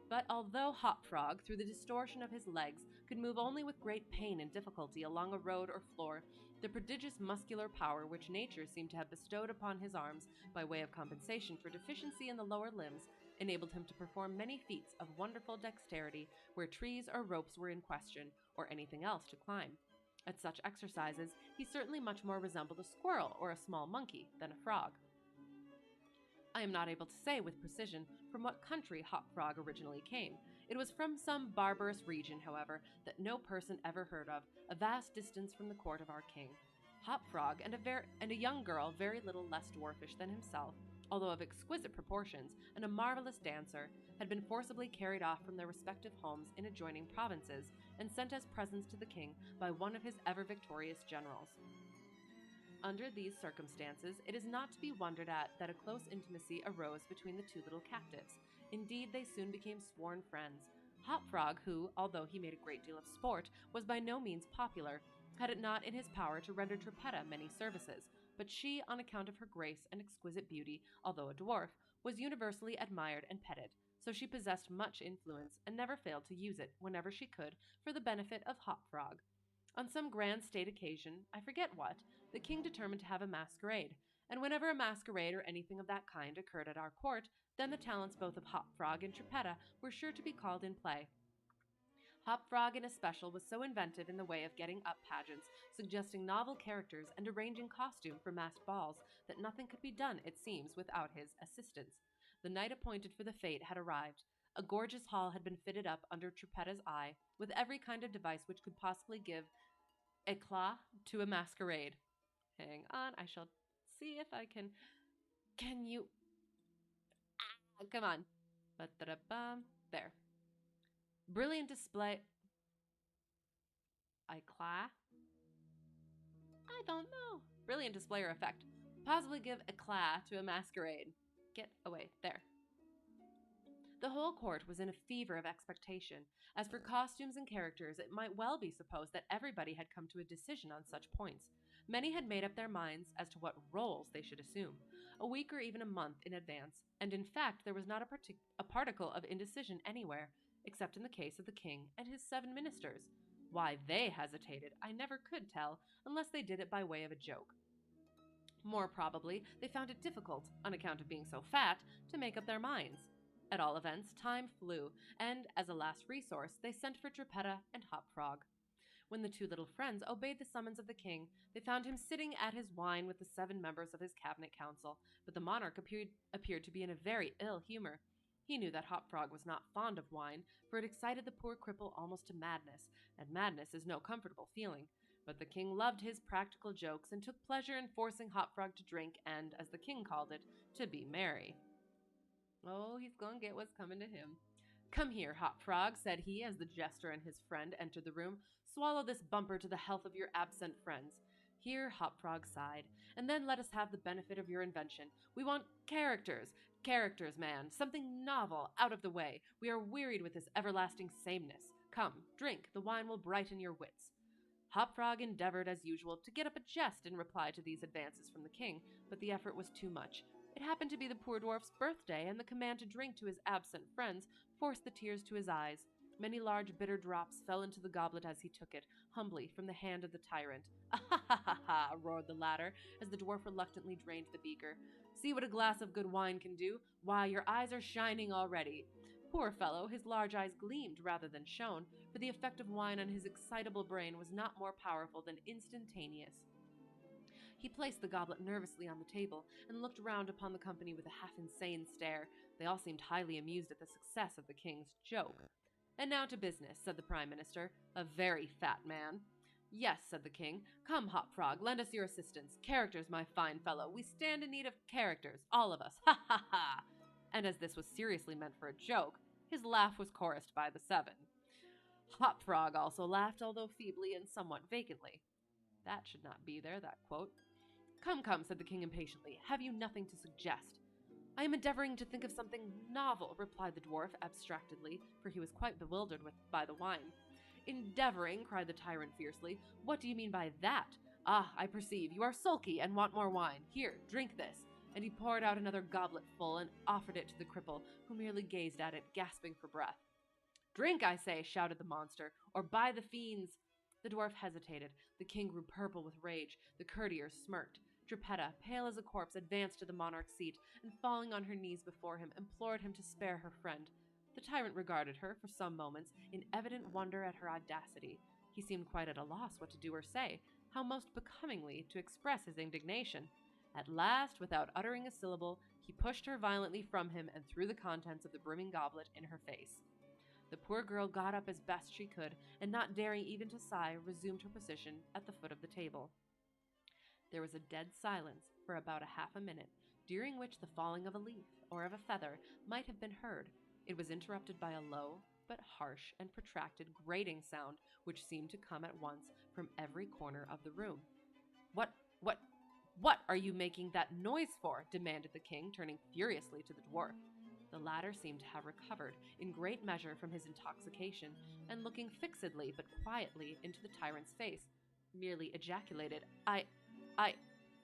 But although Hop Frog, through the distortion of his legs, could move only with great pain and difficulty along a road or floor, the prodigious muscular power which nature seemed to have bestowed upon his arms by way of compensation for deficiency in the lower limbs enabled him to perform many feats of wonderful dexterity where trees or ropes were in question, or anything else to climb. At such exercises, he certainly much more resembled a squirrel or a small monkey than a frog. I am not able to say with precision from what country Hop Frog originally came. It was from some barbarous region, however, that no person ever heard of, a vast distance from the court of our king. Hop Frog and a young girl very little less dwarfish than himself, although of exquisite proportions and a marvelous dancer, had been forcibly carried off from their respective homes in adjoining provinces and sent as presents to the king by one of his ever-victorious generals. Under these circumstances, it is not to be wondered at that a close intimacy arose between the 2 little captives. Indeed, they soon became sworn friends. Hop Frog, who, although he made a great deal of sport, was by no means popular, had it not in his power to render Trippetta many services, but she, on account of her grace and exquisite beauty, although a dwarf, was universally admired and petted, so she possessed much influence, and never failed to use it, whenever she could, for the benefit of Hop Frog. On some grand state occasion, I forget what, the king determined to have a masquerade, and whenever a masquerade or anything of that kind occurred at our court, then the talents both of Hop Frog and Trippetta were sure to be called in play. Hop Frog in especial was so inventive in the way of getting up pageants, suggesting novel characters and arranging costume for masked balls, that nothing could be done, it seems, without his assistance. The night appointed for the fete had arrived. A gorgeous hall had been fitted up under Trippetta's eye, with every kind of device which could possibly give éclat to a masquerade. Hang on, I shall see if I can... Can you... come on. Ba-da-da-bum. There. Brilliant display... Éclat? I don't know. Brilliant display or effect. Possibly give éclat to a masquerade. Get away. There. The whole court was in a fever of expectation. As for costumes and characters, it might well be supposed that everybody had come to a decision on such points. Many had made up their minds as to what roles they should assume, a week or even a month in advance, and in fact there was not a particle of indecision anywhere, except in the case of the king and his 7 ministers. Why they hesitated, I never could tell, unless they did it by way of a joke. More probably, they found it difficult, on account of being so fat, to make up their minds. At all events, time flew, and, as a last resource, they sent for Trippetta and Hop Frog. When the 2 little friends obeyed the summons of the king, they found him sitting at his wine with the 7 members of his cabinet council, but the monarch appeared to be in a very ill humor. He knew that Hop Frog was not fond of wine, for it excited the poor cripple almost to madness, and madness is no comfortable feeling. But the king loved his practical jokes and took pleasure in forcing Hop Frog to drink and, as the king called it, to be merry. Oh, he's gonna get what's coming to him. Come here, Hop Frog, said he as the jester and his friend entered the room. Swallow this bumper to the health of your absent friends. Here Hop Frog sighed. "And then let us have the benefit of your invention. We want characters. Characters, man. Something novel, out of the way. We are wearied with this everlasting sameness. Come, drink. The wine will brighten your wits." Hop Frog endeavored, as usual, to get up a jest in reply to these advances from the king, but the effort was too much. It happened to be the poor dwarf's birthday, and the command to drink to his absent friends forced the tears to his eyes. Many large bitter drops fell into the goblet as he took it, humbly, from the hand of the tyrant. "Ah ha ha ha ha!" roared the latter, as the dwarf reluctantly drained the beaker. "See what a glass of good wine can do! Why, your eyes are shining already!" Poor fellow, his large eyes gleamed rather than shone, for the effect of wine on his excitable brain was not more powerful than instantaneous. He placed the goblet nervously on the table and looked round upon the company with a half-insane stare. They all seemed highly amused at the success of the king's joke. "And now to business," said the Prime Minister, a very fat man. "Yes," said the king. "Come, Hop Frog, lend us your assistance. Characters, my fine fellow. We stand in need of characters, all of us. Ha ha ha!" And as this was seriously meant for a joke, his laugh was chorused by the seven. Hop Frog also laughed, although feebly and somewhat vacantly. That should not be there, that quote. "Come, come," said the king impatiently. "Have you nothing to suggest?" "I am endeavoring to think of something novel," replied the dwarf abstractedly, for he was quite bewildered by the wine. "Endeavoring!" cried the tyrant fiercely. "What do you mean by that? Ah, I perceive. You are sulky and want more wine. Here, drink this." And he poured out another goblet full and offered it to the cripple, who merely gazed at it, gasping for breath. "Drink, I say," shouted the monster, "or by the fiends—" The dwarf hesitated. The king grew purple with rage. The courtiers smirked. Geppetta, pale as a corpse, advanced to the monarch's seat, and falling on her knees before him, implored him to spare her friend. The tyrant regarded her for some moments in evident wonder at her audacity. He seemed quite at a loss what to do or say, how most becomingly to express his indignation. At last, without uttering a syllable, he pushed her violently from him and threw the contents of the brimming goblet in her face. The poor girl got up as best she could, and not daring even to sigh, resumed her position at the foot of the table. There was a dead silence for about a half a minute, during which the falling of a leaf or of a feather might have been heard. It was interrupted by a low, but harsh and protracted grating sound, which seemed to come at once from every corner of the room. What are you making that noise for?" demanded the king, turning furiously to the dwarf. The latter seemed to have recovered, in great measure, from his intoxication, and looking fixedly but quietly into the tyrant's face, merely ejaculated,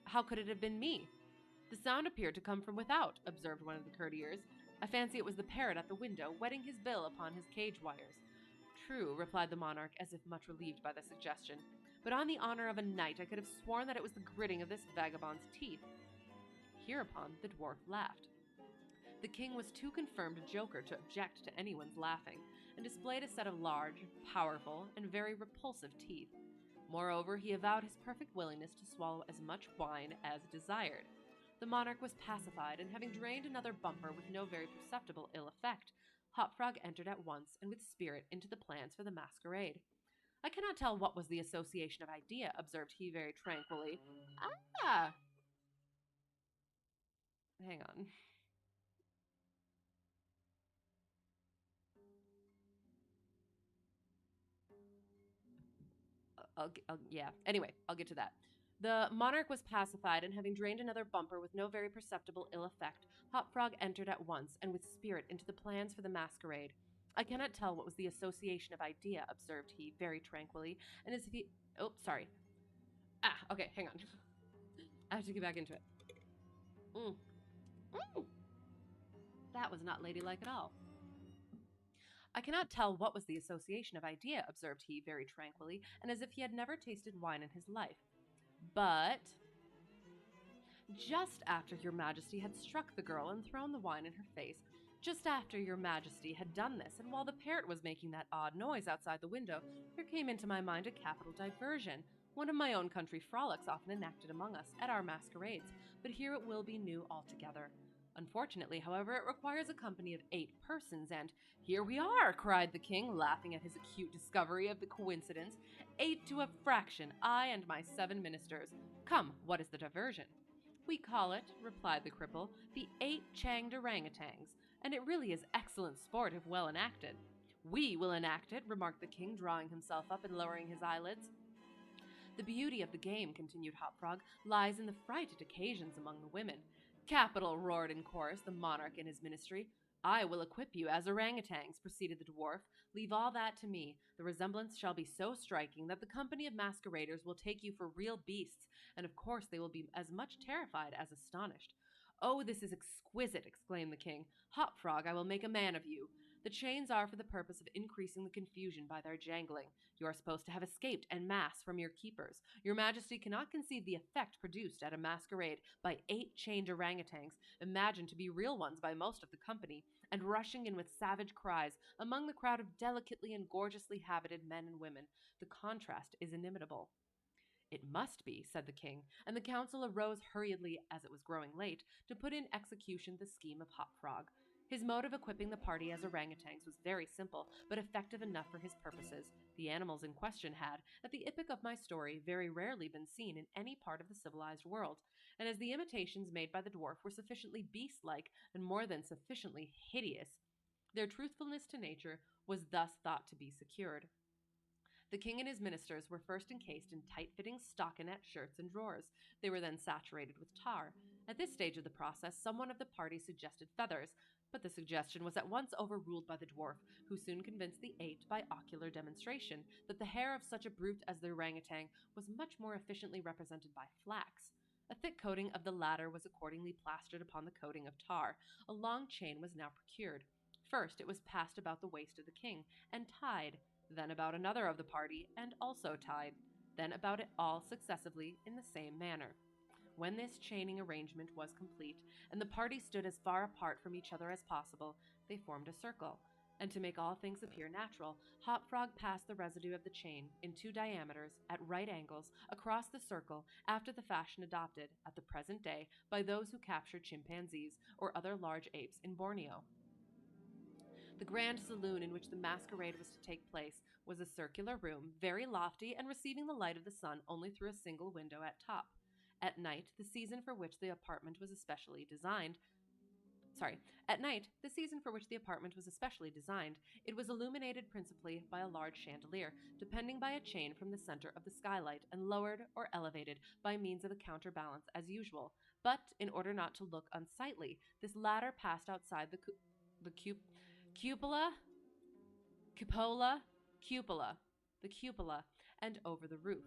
how could it have been me?" "The sound appeared to come from without," observed one of the courtiers. "I fancy it was the parrot at the window, wetting his bill upon his cage wires." "True," replied the monarch, as if much relieved by the suggestion. "But on the honor of a knight, I could have sworn that it was the gritting of this vagabond's teeth." Hereupon the dwarf laughed. The king was too confirmed a joker to object to anyone's laughing, and displayed a set of large, powerful, and very repulsive teeth. Moreover, he avowed his perfect willingness to swallow as much wine as desired. The monarch was pacified, and having drained another bumper with no very perceptible ill effect, Hop Frog entered at once and with spirit into the plans for the masquerade. "I cannot tell what was the association of idea," observed he very tranquilly. "Ah! Hang on. Anyway, I'll get to that. The monarch was pacified, and having drained another bumper with no very perceptible ill effect, Hop Frog entered at once and with spirit into the plans for the masquerade. "I cannot tell what was the association of idea," observed he very tranquilly, and as if he— oh, sorry. Okay, hang on. I have to get back into it. That was not ladylike at all. "I cannot tell what was the association of idea," observed he very tranquilly, and as if he had never tasted wine in his life. "But just after your majesty had struck the girl and thrown the wine in her face, just after your majesty had done this, and while the parrot was making that odd noise outside the window, there came into my mind a capital diversion, one of my own country frolics often enacted among us at our masquerades, but here it will be new altogether. Unfortunately, however, it requires a company of 8 persons, and—" "Here we are!" cried the king, laughing at his acute discovery of the coincidence. "8 to a fraction, I and my 7 ministers. Come, what is the diversion?" "We call it," replied the cripple, "the 8 Changed Orangutans, and it really is excellent sport if well enacted." "We will enact it," remarked the king, drawing himself up and lowering his eyelids. The beauty of the game, continued Hop Frog, lies in the fright it occasions among the women. Capital, roared in chorus the monarch and his ministry. I will equip you as orangutans, proceeded the dwarf. Leave all that to me. The resemblance shall be so striking that the company of masqueraders will take you for real beasts, and of course they will be as much terrified as astonished. Oh, this is exquisite, exclaimed the king. Hop Frog, I will make a man of you. The chains are for the purpose of increasing the confusion by their jangling. You are supposed to have escaped en masse from your keepers. Your majesty cannot conceive the effect produced at a masquerade by 8 chained orangutans, imagined to be real ones by most of the company, and rushing in with savage cries among the crowd of delicately and gorgeously habited men and women. The contrast is inimitable. It must be, said the king, and the council arose hurriedly, as it was growing late, to put in execution the scheme of Hop Frog. His mode of equipping the party as orangutans was very simple, but effective enough for his purposes. The animals in question had, at the epoch of my story, very rarely been seen in any part of the civilized world, and as the imitations made by the dwarf were sufficiently beast-like and more than sufficiently hideous, their truthfulness to nature was thus thought to be secured. The king and his ministers were first encased in tight-fitting stockinette shirts and drawers. They were then saturated with tar. At this stage of the process, someone of the party suggested feathers, but the suggestion was at once overruled by the dwarf, who soon convinced the 8 by ocular demonstration that the hair of such a brute as the orangutan was much more efficiently represented by flax. A thick coating of the latter was accordingly plastered upon the coating of tar. A long chain was now procured. First, it was passed about the waist of the king, and tied, then about another of the party, and also tied, then about it all successively in the same manner. When this chaining arrangement was complete, and the party stood as far apart from each other as possible, they formed a circle, and to make all things appear natural, Hop Frog passed the residue of the chain, in 2 diameters, at right angles, across the circle, after the fashion adopted, at the present day, by those who capture chimpanzees or other large apes in Borneo. The grand saloon in which the masquerade was to take place was a circular room, very lofty and receiving the light of the sun only through a single window at top. At night, the season for which the apartment was especially designed, it was illuminated principally by a large chandelier, depending by a chain from the center of the skylight, and lowered or elevated by means of a counterbalance as usual. But, in order not to look unsightly, this latter passed outside the cupola, and over the roof.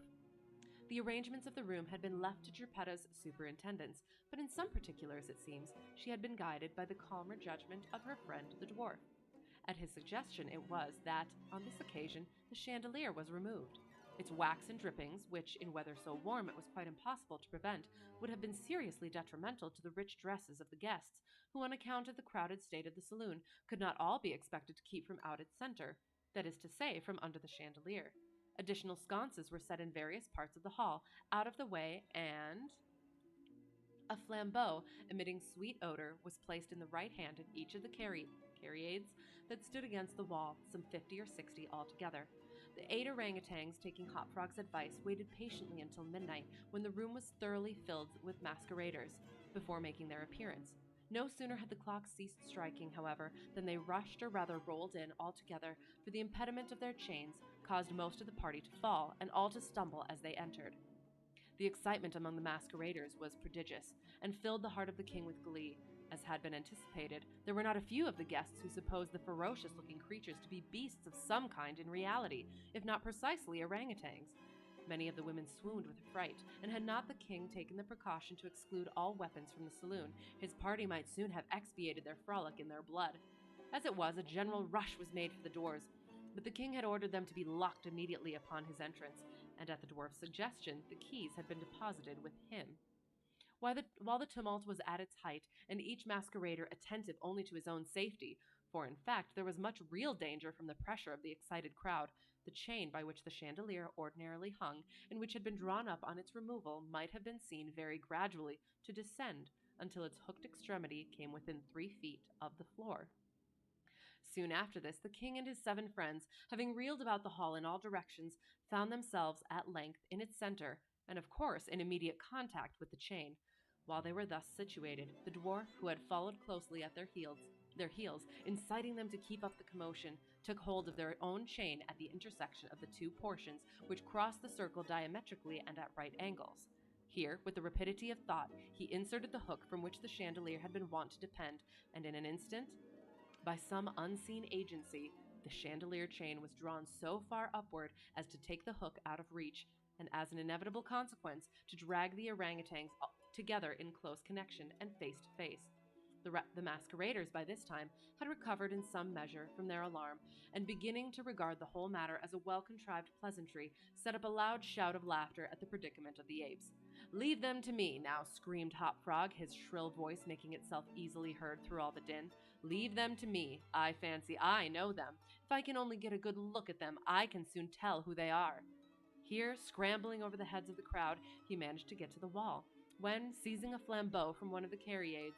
The arrangements of the room had been left to Geppetto's superintendence, but in some particulars, it seems, she had been guided by the calmer judgment of her friend the dwarf. At his suggestion it was that, on this occasion, the chandelier was removed. Its wax and drippings, which, in weather so warm it was quite impossible to prevent, would have been seriously detrimental to the rich dresses of the guests, who, on account of the crowded state of the saloon, could not all be expected to keep from out its center, that is to say, from under the chandelier. Additional sconces were set in various parts of the hall, out of the way, and a flambeau emitting sweet odor was placed in the right hand of each of the carriades that stood against the wall, some 50 or 60 altogether. The 8 orangutans, taking Hop Frog's advice, waited patiently until midnight, when the room was thoroughly filled with masqueraders, before making their appearance. No sooner had the clock ceased striking, however, than they rushed or rather rolled in altogether, for the impediment of their chains caused most of the party to fall, and all to stumble as they entered. The excitement among the masqueraders was prodigious, and filled the heart of the king with glee. As had been anticipated, there were not a few of the guests who supposed the ferocious-looking creatures to be beasts of some kind in reality, if not precisely orangutans. Many of the women swooned with fright, and had not the king taken the precaution to exclude all weapons from the saloon, his party might soon have expiated their frolic in their blood. As it was, a general rush was made for the doors, but the king had ordered them to be locked immediately upon his entrance, and at the dwarf's suggestion, the keys had been deposited with him. While the tumult was at its height, and each masquerader attentive only to his own safety, for in fact there was much real danger from the pressure of the excited crowd, the chain by which the chandelier ordinarily hung, and which had been drawn up on its removal, might have been seen very gradually to descend until its hooked extremity came within 3 feet of the floor. Soon after this, the king and his 7 friends, having reeled about the hall in all directions, found themselves at length in its center, and of course in immediate contact with the chain. While they were thus situated, the dwarf, who had followed closely at their heels, inciting them to keep up the commotion, took hold of their own chain at the intersection of the two portions which crossed the circle diametrically and at right angles. Here, with the rapidity of thought, he inserted the hook from which the chandelier had been wont to depend, and in an instant, by some unseen agency, the chandelier chain was drawn so far upward as to take the hook out of reach, and as an inevitable consequence, to drag the orangutans together in close connection and face to face. The masqueraders, by this time, had recovered in some measure from their alarm, and beginning to regard the whole matter as a well-contrived pleasantry, set up a loud shout of laughter at the predicament of the apes. "Leave them to me, now," screamed Hop Frog, his shrill voice making itself easily heard through all the din. "Leave them to me. I fancy I know them. If I can only get a good look at them, I can soon tell who they are." Here, scrambling over the heads of the crowd, he managed to get to the wall, when, seizing a flambeau from one of the Cariades,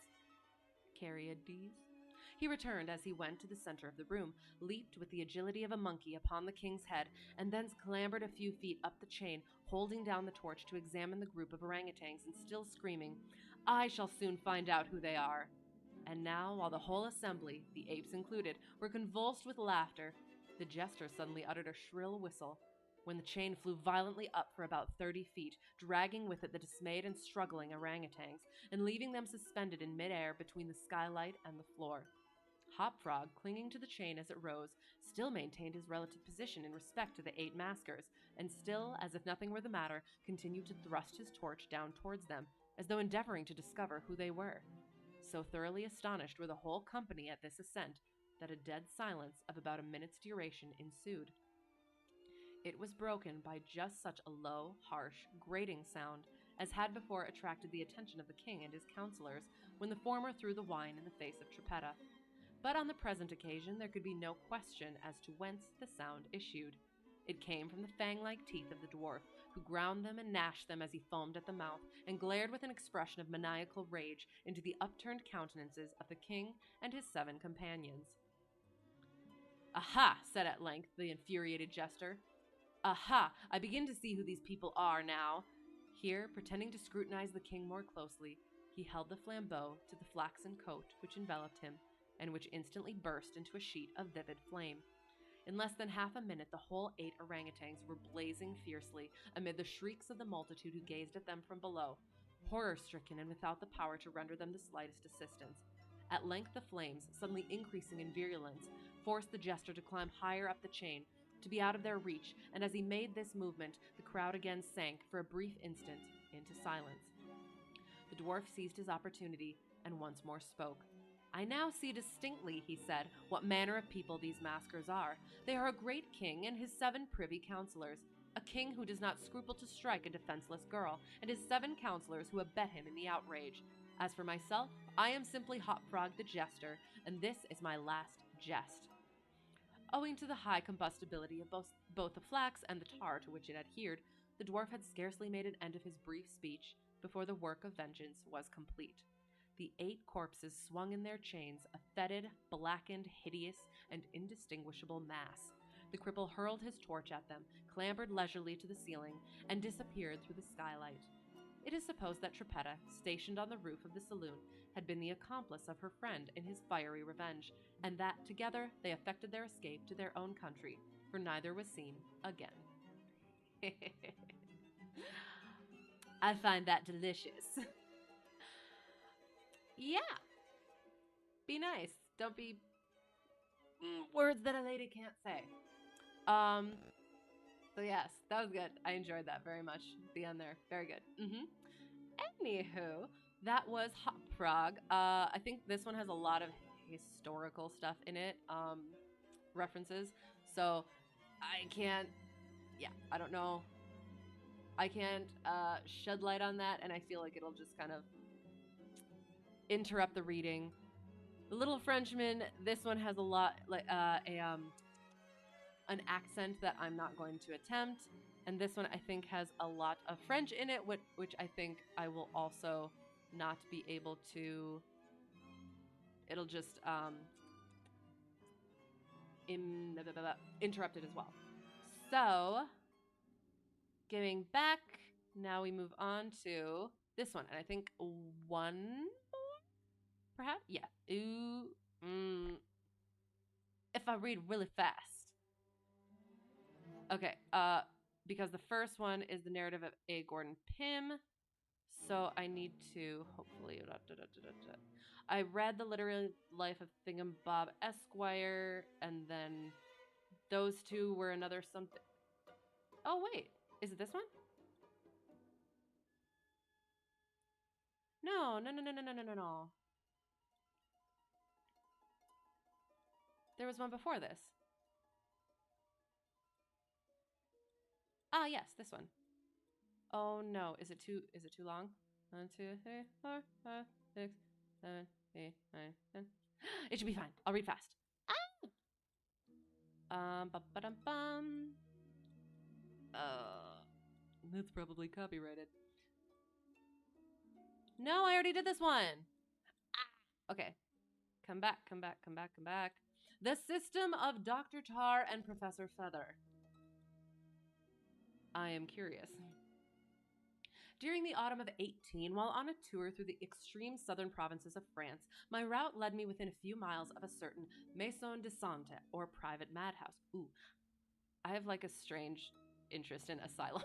he returned as he went to the center of the room, leaped with the agility of a monkey upon the king's head, and thence clambered a few feet up the chain, holding down the torch to examine the group of orangutans, and still screaming, "I shall soon find out who they are." And now, while the whole assembly, the apes included, were convulsed with laughter, the jester suddenly uttered a shrill whistle, when the chain flew violently up for about 30 feet, dragging with it the dismayed and struggling orangutans, and leaving them suspended in midair between the skylight and the floor. Hop Frog, clinging to the chain as it rose, still maintained his relative position in respect to the 8 maskers, and still, as if nothing were the matter, continued to thrust his torch down towards them, as though endeavoring to discover who they were. So thoroughly astonished were the whole company at this ascent, that a dead silence of about a minute's duration ensued. It was broken by just such a low, harsh, grating sound as had before attracted the attention of the king and his counselors when the former threw the wine in the face of Trippetta. But on the present occasion there could be no question as to whence the sound issued. It came from the fang-like teeth of the dwarf, who ground them and gnashed them as he foamed at the mouth, and glared with an expression of maniacal rage into the upturned countenances of the king and his 7 companions. "Aha!" said at length the infuriated jester. "Aha! I begin to see who these people are now." Here, pretending to scrutinize the king more closely, he held the flambeau to the flaxen coat which enveloped him, and which instantly burst into a sheet of vivid flame. In less than half a minute, the whole 8 orangutans were blazing fiercely, amid the shrieks of the multitude who gazed at them from below, horror-stricken and without the power to render them the slightest assistance. At length the flames, suddenly increasing in virulence, forced the jester to climb higher up the chain, to be out of their reach, and as he made this movement, the crowd again sank, for a brief instant, into silence. The dwarf seized his opportunity, and once more spoke. "I now see distinctly," he said, "what manner of people these maskers are. They are a great king and his 7 privy councillors, a king who does not scruple to strike a defenseless girl, and his 7 councillors who abet him in the outrage. As for myself, I am simply Hop Frog the jester, and this is my last jest." Owing to the high combustibility of both the flax and the tar to which it adhered, the dwarf had scarcely made an end of his brief speech before the work of vengeance was complete. The 8 corpses swung in their chains, a fetid, blackened, hideous, and indistinguishable mass. The cripple hurled his torch at them, clambered leisurely to the ceiling, and disappeared through the skylight. It is supposed that Trippetta, stationed on the roof of the saloon, had been the accomplice of her friend in his fiery revenge, and that together they effected their escape to their own country, for neither was seen again. I find that delicious. Yeah. Be nice. Don't be words that a lady can't say. So yes, that was good. I enjoyed that very much. The end there. Very good. Anywho, that was Hop Frog. I think this one has a lot of historical stuff in it, references. So I can't, I don't know. I can't shed light on that, and I feel like it'll just kind of interrupt the reading. The Little Frenchman, this one has a lot, like an accent that I'm not going to attempt. And this one, I think, has a lot of French in it, which I think I will also not be able to... It'll just interrupt it as well. So, getting back, now we move on to this one. And I think one more, perhaps? Yeah. Ooh. If if I read really fast. Okay, because the first one is the narrative of A. Gordon Pym. So I need to hopefully. I read the literary life of Thingumbob Esquire, and then those two were another something. Oh wait, is it this one? No, no, no, no, no, no, no, no, no. There was one before this. Ah, yes, this one. Oh no, is it too long? 1, 2, 3, 4, 5, 6, 7, 8, 9, 10. It should be fine. I'll read fast. Bum. That's probably copyrighted. No, I already did this one. Okay. Come back. The System of Dr. Tar and Professor Feather. I am curious. During the autumn of 18, while on a tour through the extreme southern provinces of France, my route led me within a few miles of a certain maison de santé, or private madhouse. Ooh, I have like a strange interest in asylum.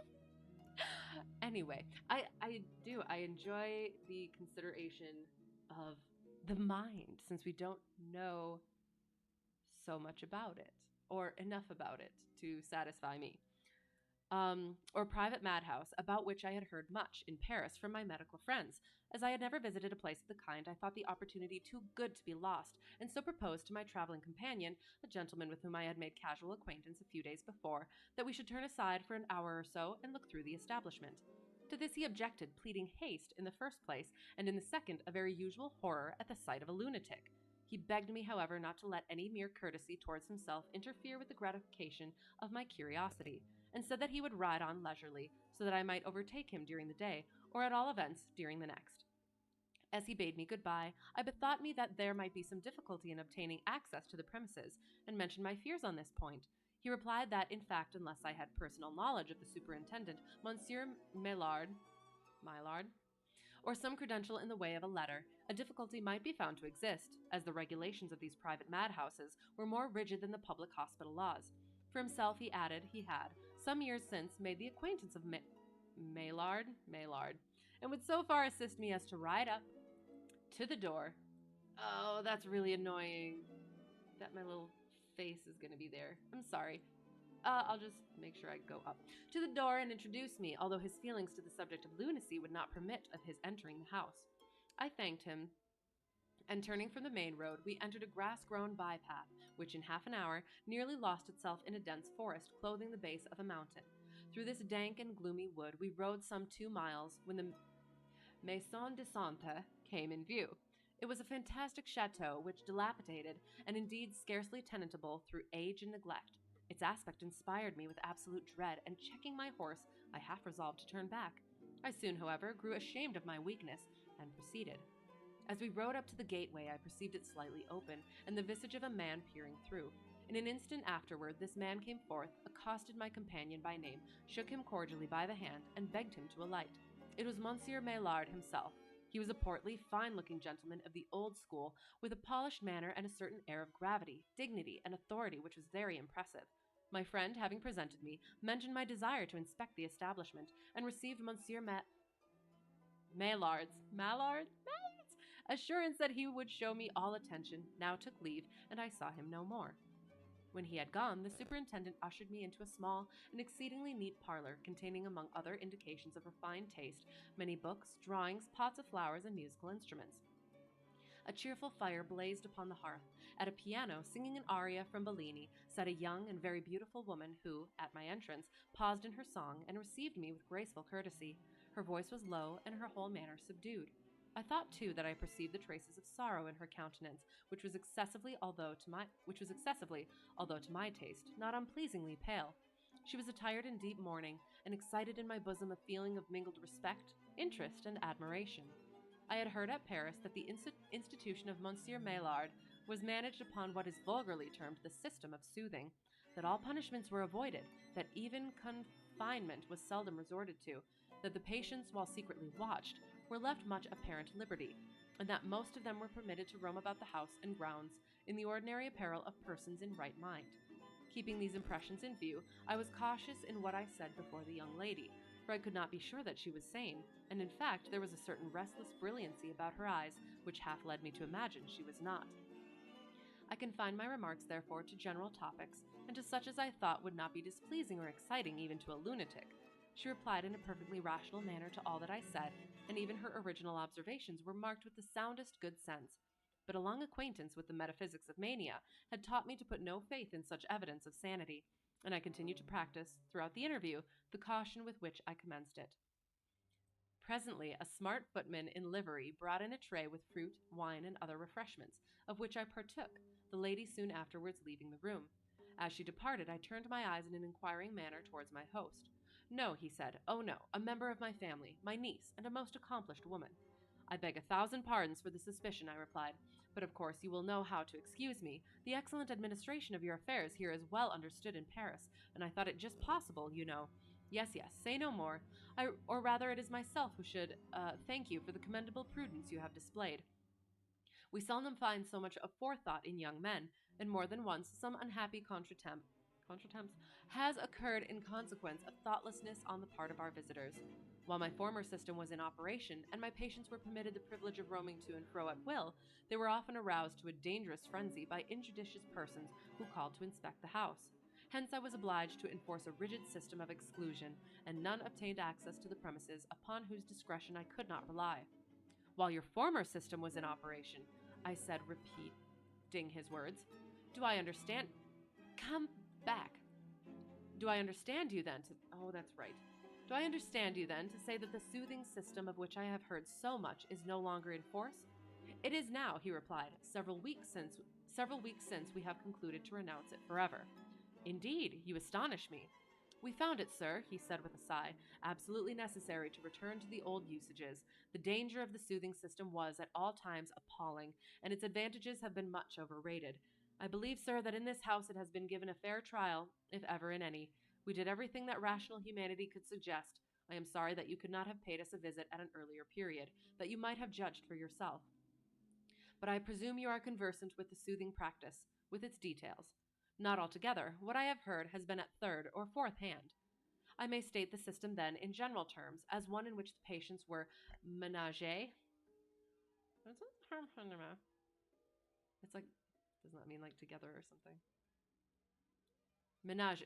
Anyway, I enjoy the consideration of the mind, since we don't know so much about it or enough about it to satisfy me. Or private madhouse, about which I had heard much in Paris from my medical friends. As I had never visited a place of the kind, I thought the opportunity too good to be lost, and so proposed to my traveling companion, a gentleman with whom I had made casual acquaintance a few days before, that we should turn aside for an hour or so and look through the establishment. To this he objected, pleading haste in the first place, and in the second a very usual horror at the sight of a lunatic. He begged me, however, not to let any mere courtesy towards himself interfere with the gratification of my curiosity, and said that he would ride on leisurely, so that I might overtake him during the day, or at all events during the next. As he bade me goodbye, I bethought me that there might be some difficulty in obtaining access to the premises, and mentioned my fears on this point. He replied that, in fact, unless I had personal knowledge of the superintendent, Monsieur Maillard, or some credential in the way of a letter, a difficulty might be found to exist, as the regulations of these private madhouses were more rigid than the public hospital laws. For himself, he added, he had, some years since, made the acquaintance of Maillard, and would so far assist me as to ride up to the door. Oh, that's really annoying that my little face is going to be there. I'm sorry. I'll just make sure I go up to the door and introduce me, although his feelings to the subject of lunacy would not permit of his entering the house. I thanked him, and turning from the main road, we entered a grass-grown bypath, which in half an hour nearly lost itself in a dense forest clothing the base of a mountain. Through this dank and gloomy wood we rode some 2 miles when the Maison de Santé came in view. It was a fantastic chateau, which dilapidated, and indeed scarcely tenantable through age and neglect. Its aspect inspired me with absolute dread, and checking my horse, I half resolved to turn back. I soon, however, grew ashamed of my weakness, and proceeded. As we rode up to the gateway, I perceived it slightly open, and the visage of a man peering through. In an instant afterward, this man came forth, accosted my companion by name, shook him cordially by the hand, and begged him to alight. It was Monsieur Maillard himself. He was a portly, fine-looking gentleman of the old school, with a polished manner and a certain air of gravity, dignity, and authority which was very impressive. My friend, having presented me, mentioned my desire to inspect the establishment, and received Monsieur Maillard's assurance that he would show me all attention, now took leave, and I saw him no more. When he had gone, the superintendent ushered me into a small and exceedingly neat parlor, containing, among other indications of refined taste, many books, drawings, pots of flowers, and musical instruments. A cheerful fire blazed upon the hearth. At a piano, singing an aria from Bellini, sat a young and very beautiful woman who, at my entrance, paused in her song and received me with graceful courtesy. Her voice was low, and her whole manner subdued. I thought, too, that I perceived the traces of sorrow in her countenance, which was excessively, although to my taste, not unpleasingly pale. She was attired in deep mourning, and excited in my bosom a feeling of mingled respect, interest, and admiration. I had heard at Paris that the institution of Monsieur Maillard was managed upon what is vulgarly termed the system of soothing, that all punishments were avoided, that even confinement was seldom resorted to, that the patients, while secretly watched, were left much apparent liberty, and that most of them were permitted to roam about the house and grounds in the ordinary apparel of persons in right mind. Keeping these impressions in view, I was cautious in what I said before the young lady, for I could not be sure that she was sane, and in fact there was a certain restless brilliancy about her eyes which half led me to imagine she was not. I confined my remarks, therefore, to general topics, and to such as I thought would not be displeasing or exciting even to a lunatic. She replied in a perfectly rational manner to all that I said, and even her original observations were marked with the soundest good sense. But a long acquaintance with the metaphysics of mania had taught me to put no faith in such evidence of sanity, and I continued to practice, throughout the interview, the caution with which I commenced it. Presently, a smart footman in livery brought in a tray with fruit, wine, and other refreshments, of which I partook, the lady soon afterwards leaving the room. As she departed, I turned my eyes in an inquiring manner towards my host. No, he said. Oh, no, a member of my family, my niece, and a most accomplished woman. I beg 1,000 pardons for the suspicion, I replied, but of course you will know how to excuse me. The excellent administration of your affairs here is well understood in Paris, and I thought it just possible, you know. Yes, say no more. Or rather, it is myself who should thank you for the commendable prudence you have displayed. We seldom find so much of forethought in young men, and more than once some unhappy contretemps has occurred in consequence of thoughtlessness on the part of our visitors. While my former system was in operation, and my patients were permitted the privilege of roaming to and fro at will, they were often aroused to a dangerous frenzy by injudicious persons who called to inspect the house. Hence I was obliged to enforce a rigid system of exclusion, and none obtained access to the premises upon whose discretion I could not rely. While your former system was in operation, I said, repeating his words. Do I understand? Come back. Do I understand you then to... Oh, that's right. Do I understand you then to say that the soothing system of which I have heard so much is no longer in force? It is now, he replied. Several weeks since we have concluded to renounce it forever. Indeed, you astonish me. We found it, sir, he said with a sigh, absolutely necessary to return to the old usages. The danger of the soothing system was at all times appalling, and its advantages have been much overrated. I believe, sir, that in this house it has been given a fair trial, if ever in any. We did everything that rational humanity could suggest. I am sorry that you could not have paid us a visit at an earlier period, that you might have judged for yourself. But I presume you are conversant with the soothing practice, with its details. Not altogether. What I have heard has been at third or fourth hand. I may state the system, then, in general terms, as one in which the patients were ménagés. It's like, doesn't that mean like together or something?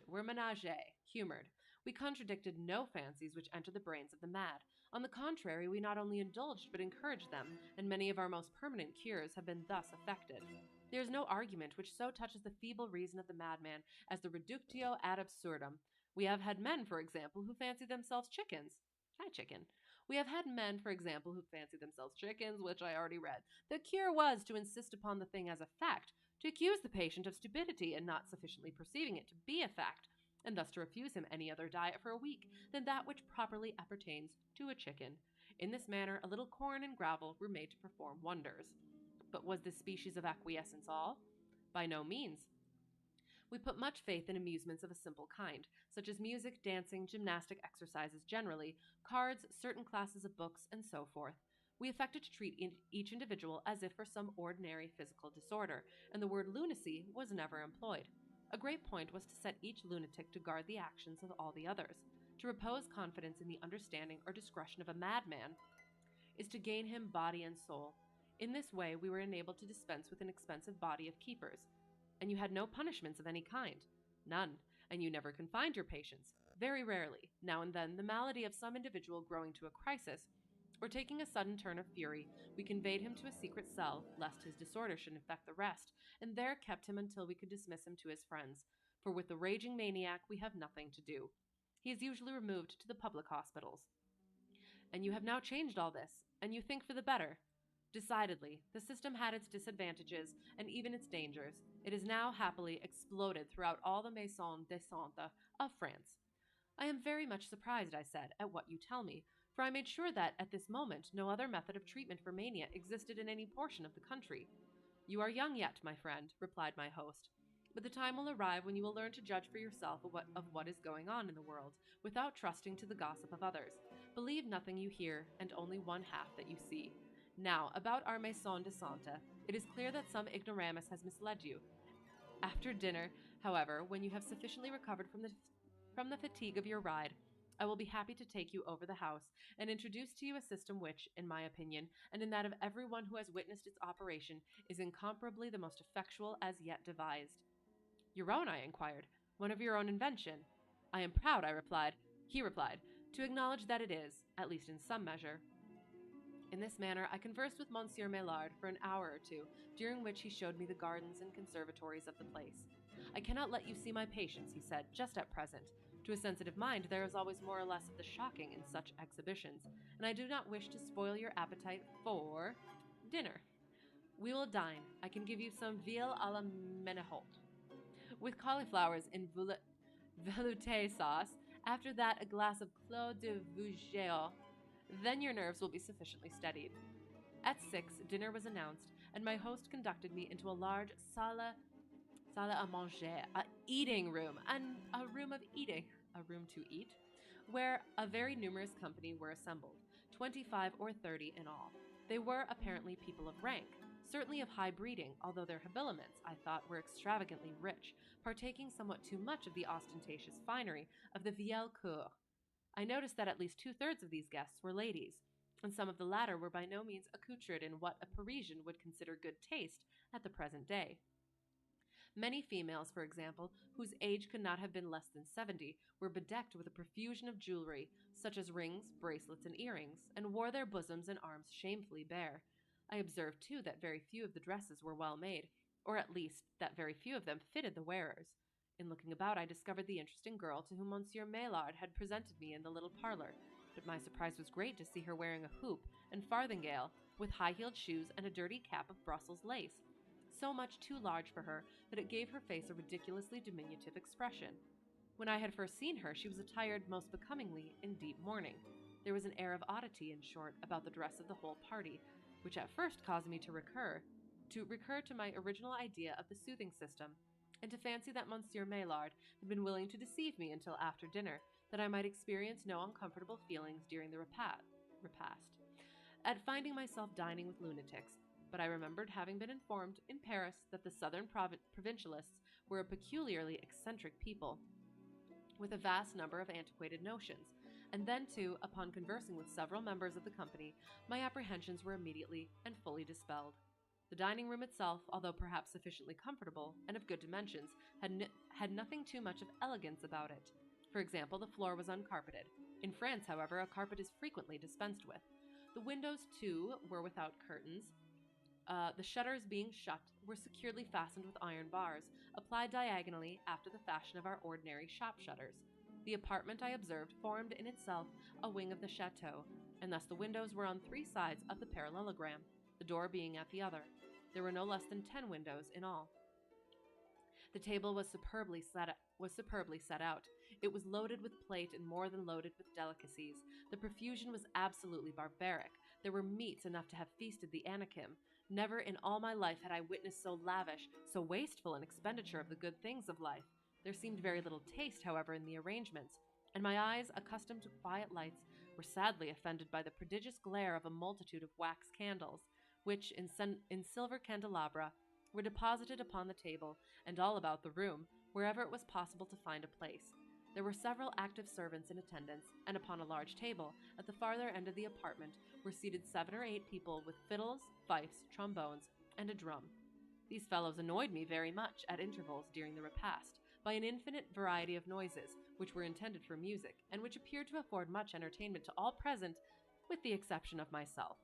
We're ménagés, humored. We contradicted no fancies which enter the brains of the mad. On the contrary, we not only indulged but encouraged them, and many of our most permanent cures have been thus effected. There is no argument which so touches the feeble reason of the madman as the reductio ad absurdum. We have had men, for example, who fancy themselves chickens. Hi, chicken. We have had men, for example, who fancy themselves chickens, which I already read. The cure was to insist upon the thing as a fact, to accuse the patient of stupidity and not sufficiently perceiving it to be a fact, and thus to refuse him any other diet for a week than that which properly appertains to a chicken. In this manner, a little corn and gravel were made to perform wonders. But was this species of acquiescence all? By no means. We put much faith in amusements of a simple kind, such as music, dancing, gymnastic exercises generally, cards, certain classes of books, and so forth. We affected to treat each individual as if for some ordinary physical disorder, and the word lunacy was never employed. A great point was to set each lunatic to guard the actions of all the others. To repose confidence in the understanding or discretion of a madman is to gain him body and soul. In this way, we were enabled to dispense with an expensive body of keepers. And you had no punishments of any kind. None. And you never confined your patients. Very rarely. Now and then, the malady of some individual growing to a crisis, or taking a sudden turn of fury, we conveyed him to a secret cell, lest his disorder should infect the rest, and there kept him until we could dismiss him to his friends. For with the raging maniac we have nothing to do. He is usually removed to the public hospitals. And you have now changed all this, and you think for the better. Decidedly, the system had its disadvantages and even its dangers. It is now happily exploded throughout all the maisons de santé of France. I am very much surprised, I said, at what you tell me, for I made sure that, at this moment, no other method of treatment for mania existed in any portion of the country. You are young yet, my friend, replied my host, but the time will arrive when you will learn to judge for yourself of what is going on in the world, without trusting to the gossip of others. Believe nothing you hear, and only one half that you see. Now, about our maison de santé. It is clear that some ignoramus has misled you. After dinner, however, when you have sufficiently recovered from the fatigue of your ride, I will be happy to take you over the house and introduce to you a system which, in my opinion, and in that of every one who has witnessed its operation, is incomparably the most effectual as yet devised. Your own, I inquired. One of your own invention. I am proud, he replied, to acknowledge that it is, at least in some measure. In this manner, I conversed with Monsieur Maillard for an hour or two, during which he showed me the gardens and conservatories of the place. I cannot let you see my patients, he said, just at present. To a sensitive mind, there is always more or less of the shocking in such exhibitions, and I do not wish to spoil your appetite for dinner. We will dine. I can give you some veal a la Meneholt, with cauliflowers in velouté sauce. After that, a glass of Clos de Vougeot. Then your nerves will be sufficiently steadied. At 6, dinner was announced, and my host conducted me into a large salle à manger, a eating room, and a room of eating, a room to eat, where a very numerous company were assembled, 25 or 30 in all. They were apparently people of rank, certainly of high breeding, although their habiliments, I thought, were extravagantly rich, partaking somewhat too much of the ostentatious finery of the vieille cour. I noticed that at least 2/3 of these guests were ladies, and some of the latter were by no means accoutred in what a Parisian would consider good taste at the present day. Many females, for example, whose age could not have been less than 70, were bedecked with a profusion of jewelry, such as rings, bracelets, and earrings, and wore their bosoms and arms shamefully bare. I observed, too, that very few of the dresses were well made, or at least that very few of them fitted the wearers. In looking about, I discovered the interesting girl to whom Monsieur Maillard had presented me in the little parlor, but my surprise was great to see her wearing a hoop and farthingale, with high-heeled shoes and a dirty cap of Brussels lace, so much too large for her that it gave her face a ridiculously diminutive expression. When I had first seen her, she was attired most becomingly in deep mourning. There was an air of oddity, in short, about the dress of the whole party, which at first caused me to recur to my original idea of the soothing system, and to fancy that Monsieur Maillard had been willing to deceive me until after dinner, that I might experience no uncomfortable feelings during the repast, at finding myself dining with lunatics. But I remembered having been informed in Paris that the southern provincialists were a peculiarly eccentric people, with a vast number of antiquated notions, and then, too, upon conversing with several members of the company, my apprehensions were immediately and fully dispelled. The dining room itself, although perhaps sufficiently comfortable and of good dimensions, had nothing too much of elegance about it. For example, the floor was uncarpeted. In France, however, a carpet is frequently dispensed with. The windows, too, were without curtains. The shutters, being shut, were securely fastened with iron bars, applied diagonally after the fashion of our ordinary shop shutters. The apartment, I observed, formed in itself a wing of the chateau, and thus the windows were on 3 sides of the parallelogram, the door being at the other. There were no less than 10 windows in all. The table was superbly set out. It was loaded with plate and more than loaded with delicacies. The profusion was absolutely barbaric. There were meats enough to have feasted the Anakim. Never in all my life had I witnessed so lavish, so wasteful an expenditure of the good things of life. There seemed very little taste, however, in the arrangements, and my eyes, accustomed to quiet lights, were sadly offended by the prodigious glare of a multitude of wax candles, which, in silver candelabra, were deposited upon the table and all about the room, wherever it was possible to find a place. There were several active servants in attendance, and upon a large table, at the farther end of the apartment, were seated 7 or 8 people with fiddles, fifes, trombones, and a drum. These fellows annoyed me very much, at intervals during the repast, by an infinite variety of noises, which were intended for music, and which appeared to afford much entertainment to all present, with the exception of myself.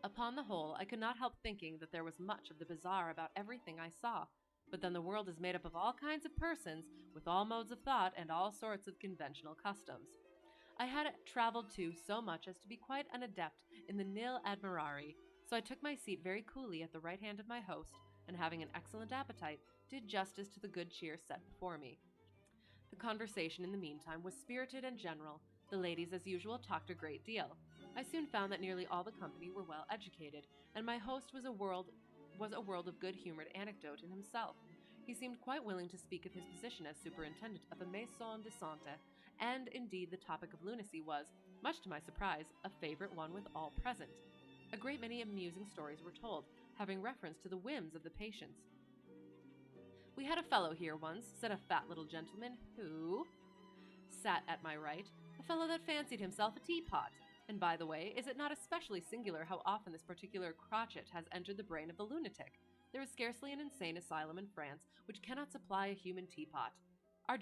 Upon the whole, I could not help thinking that there was much of the bizarre about everything I saw, but then the world is made up of all kinds of persons, with all modes of thought and all sorts of conventional customs. I had traveled too so much as to be quite an adept in the nil admirari, so I took my seat very coolly at the right hand of my host, and having an excellent appetite, did justice to the good cheer set before me. The conversation in the meantime was spirited and general. The ladies, as usual, talked a great deal. I soon found that nearly all the company were well educated, and my host was a world of good-humored anecdote in himself. He seemed quite willing to speak of his position as superintendent of a maison de santé, and indeed the topic of lunacy was, much to my surprise, a favorite one with all present. A great many amusing stories were told, having reference to the whims of the patients. We had a fellow here once, said a fat little gentleman, who sat at my right, a fellow that fancied himself a teapot. And by the way, is it not especially singular how often this particular crotchet has entered the brain of the lunatic? There is scarcely an insane asylum in France which cannot supply a human teapot. Our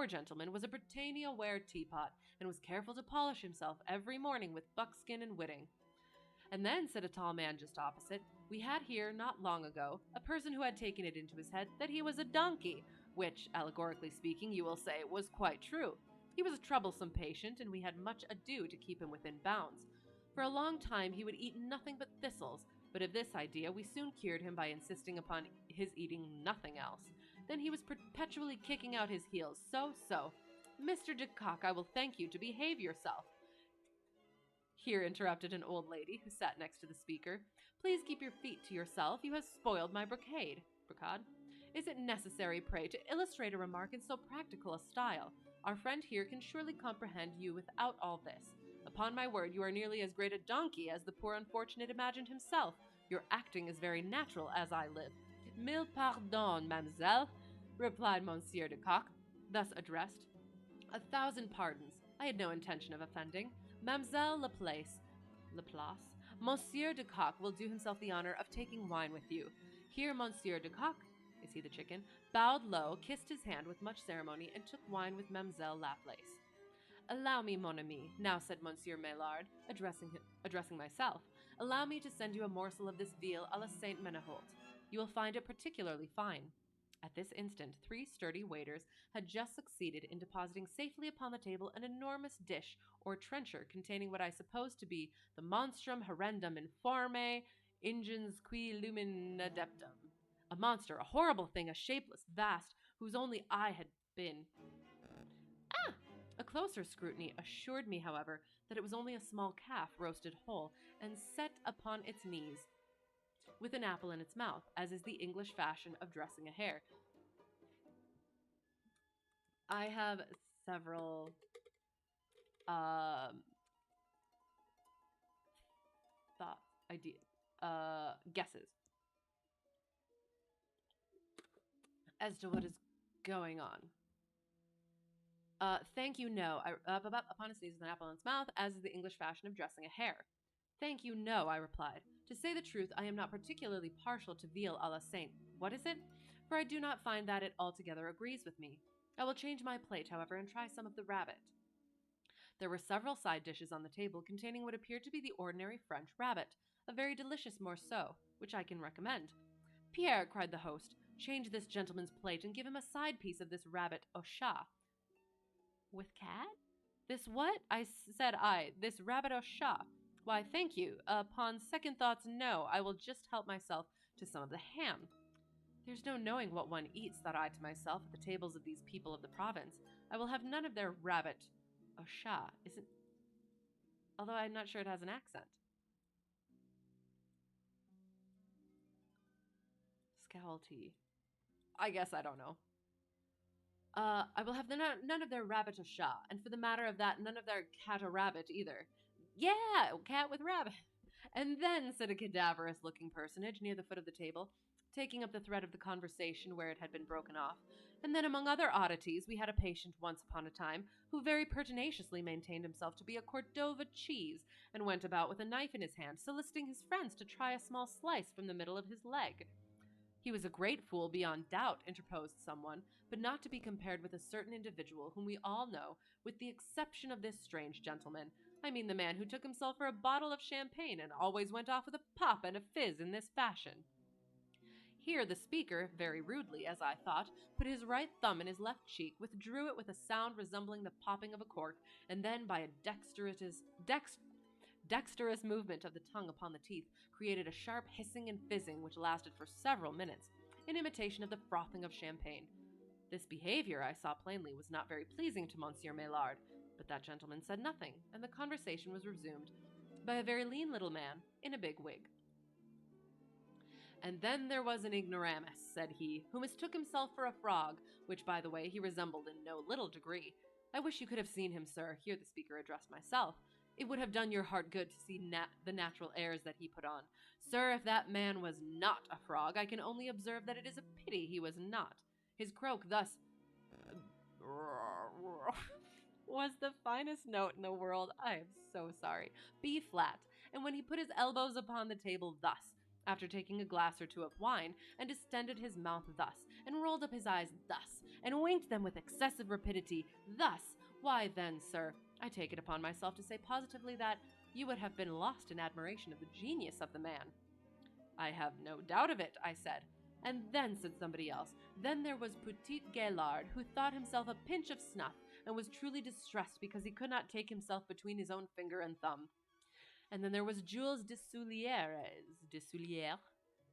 gentleman was a Britannia-ware teapot, and was careful to polish himself every morning with buckskin and whitting. And then, said a tall man just opposite, we had here, not long ago, a person who had taken it into his head that he was a donkey, which, allegorically speaking, you will say, was quite true. He was a troublesome patient, and we had much ado to keep him within bounds. For a long time he would eat nothing but thistles, but of this idea we soon cured him by insisting upon his eating nothing else. Then he was perpetually kicking out his heels, so. Mr. de Kock, I will thank you to behave yourself. Here interrupted an old lady who sat next to the speaker. Please keep your feet to yourself. You have spoiled my brocade. Brocade? Is it necessary, pray, to illustrate a remark in so practical a style? Our friend here can surely comprehend you without all this. Upon my word, you are nearly as great a donkey as the poor unfortunate imagined himself. Your acting is very natural, as I live. Mille pardons, mademoiselle, replied Monsieur de Kock, thus addressed. 1,000 pardons. I had no intention of offending. Mademoiselle Laplace, Monsieur de Kock will do himself the honor of taking wine with you. Here Monsieur de Kock, is he the chicken, bowed low, kissed his hand with much ceremony, and took wine with Mademoiselle Laplace. Allow me, mon ami, now said Monsieur Maillard, addressing myself, allow me to send you a morsel of this veal a la Saint Menehoult. You will find it particularly fine. At this instant, 3 sturdy waiters had just succeeded in depositing safely upon the table an enormous dish or trencher containing what I supposed to be the monstrum horrendum informe ingens qui lumen adeptum. A monster, a horrible thing, a shapeless vast, whose only eye had been. A closer scrutiny assured me, however, that it was only a small calf roasted whole and set upon its knees, with an apple in its mouth, as is the English fashion of dressing a hare. I have several guesses as to what is going on. Thank you, no. Upon a sneeze with an apple in its mouth, as is the English fashion of dressing a hare. Thank you, no, I replied. To say the truth, I am not particularly partial to veal a la saint. What is it? For I do not find that it altogether agrees with me. I will change my plate, however, and try some of the rabbit. There were several side dishes on the table containing what appeared to be the ordinary French rabbit, a very delicious morceau, which I can recommend. Pierre, cried the host, change this gentleman's plate and give him a side piece of this rabbit au chat. With cat? This what? This rabbit au chat. Why, thank you. Upon second thoughts, no. I will just help myself to some of the ham. There's no knowing what one eats, thought I to myself, at the tables of these people of the province. I will have none of their rabbit au chat. Although I'm not sure it has an accent. Scalty. I guess I don't know. I will have none of their rabbit au chat, and for the matter of that, none of their cat or rabbit either. Yeah, cat with rabbit. And then, said a cadaverous-looking personage near the foot of the table, taking up the thread of the conversation where it had been broken off, and then among other oddities, we had a patient once upon a time who very pertinaciously maintained himself to be a Cordova cheese, and went about with a knife in his hand, soliciting his friends to try a small slice from the middle of his leg. He was a great fool beyond doubt, interposed someone, but not to be compared with a certain individual whom we all know, with the exception of this strange gentleman. I mean the man who took himself for a bottle of champagne and always went off with a pop and a fizz in this fashion. Here the speaker, very rudely, as I thought, put his right thumb in his left cheek, withdrew it with a sound resembling the popping of a cork, and then by a dexterous movement of the tongue upon the teeth, created a sharp hissing and fizzing which lasted for several minutes, in imitation of the frothing of champagne. This behavior, I saw plainly, was not very pleasing to Monsieur Maillard, but that gentleman said nothing, and the conversation was resumed by a very lean little man in a big wig. And then there was an ignoramus, said he, who mistook himself for a frog, which, by the way, he resembled in no little degree. I wish you could have seen him, sir. Here the speaker addressed myself. It would have done your heart good to see the natural airs that he put on. Sir, if that man was not a frog, I can only observe that it is a pity he was not. His croak thus was the finest note in the world. I am so sorry. B flat. And when he put his elbows upon the table thus, after taking a glass or two of wine, and distended his mouth thus, and rolled up his eyes thus, and winked them with excessive rapidity thus, why then, sir, I take it upon myself to say positively that you would have been lost in admiration of the genius of the man. I have no doubt of it, I said. And then, said somebody else, then there was Petit Gaillard, who thought himself a pinch of snuff, and was truly distressed because he could not take himself between his own finger and thumb. And then there was Jules Dessoulières,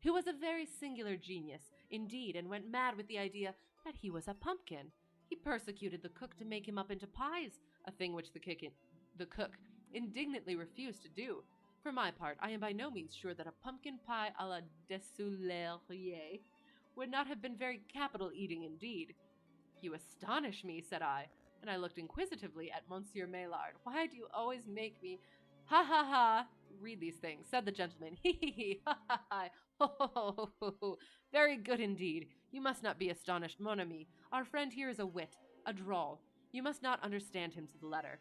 who was a very singular genius, indeed, and went mad with the idea that he was a pumpkin. He persecuted the cook to make him up into pies, a thing which the cook indignantly refused to do. For my part, I am by no means sure that a pumpkin pie à la Dessoulières would not have been very capital eating indeed. You astonish me, said I, and I looked inquisitively at Monsieur Maillard. Why do you always make me... Ha ha ha! Read these things, said the gentleman. He he he! Ha ha ha! Ho ho ho ho ho! Very good indeed. You must not be astonished, mon ami. Our friend here is a wit, a drawl. You must not understand him to the letter.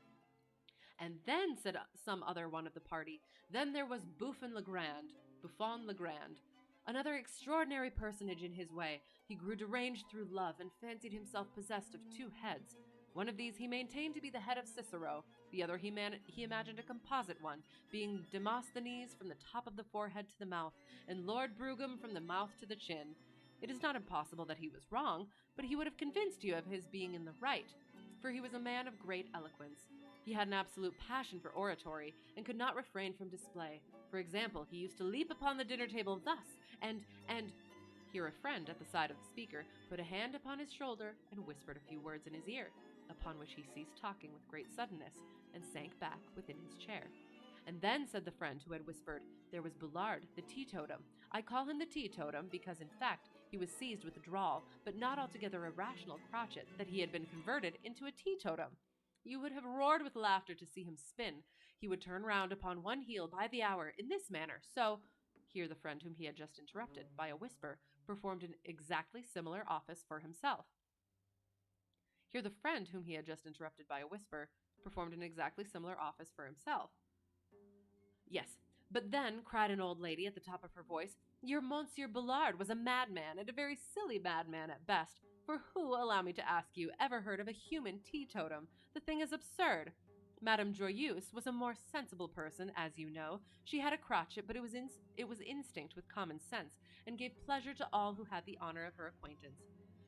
And then, said some other one of the party, then there was Buffon Legrand, another extraordinary personage in his way. He grew deranged through love, and fancied himself possessed of two heads. One of these he maintained to be the head of Cicero, the other he imagined a composite one, being Demosthenes from the top of the forehead to the mouth, and Lord Brougham from the mouth to the chin. It is not impossible that he was wrong, but he would have convinced you of his being in the right, for he was a man of great eloquence. He had an absolute passion for oratory, and could not refrain from display. For example, he used to leap upon the dinner table thus, and here a friend at the side of the speaker put a hand upon his shoulder and whispered a few words in his ear, upon which he ceased talking with great suddenness, and sank back within his chair. And then, said the friend who had whispered, there was Boulard, the teetotum. I call him the teetotum because, in fact, he was seized with a drawl, but not altogether a rational crotchet, that he had been converted into a teetotum. You would have roared with laughter to see him spin. He would turn round upon one heel by the hour in this manner. So, here the friend whom he had just interrupted, by a whisper, performed an exactly similar office for himself. Here the friend whom he had just interrupted by a whisper performed an exactly similar office for himself. Yes, but then, cried an old lady at the top of her voice, your Monsieur Boulard was a madman, and a very silly madman at best. For who, allow me to ask you, ever heard of a human teetotum? The thing is absurd. Madame Joyeuse was a more sensible person, as you know. She had a crotchet, but it was instinct with common sense, and gave pleasure to all who had the honor of her acquaintance.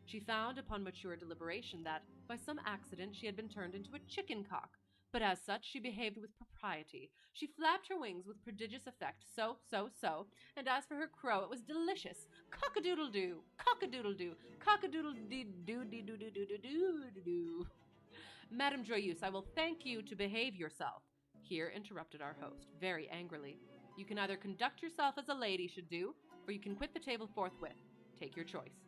She found, upon mature deliberation, that, by some accident, she had been turned into a chicken-cock, but as such she behaved with propriety. She flapped her wings with prodigious effect, so, and as for her crow, it was delicious. Cock-a-doodle-doo, cock-a-doodle-doo, cock-a-doodle-dee-doo-dee-doo-doo-doo-doo. Madame Joyeuse, I will thank you to behave yourself. Here interrupted our host, very angrily. You can either conduct yourself as a lady should do, or you can quit the table forthwith. Take your choice.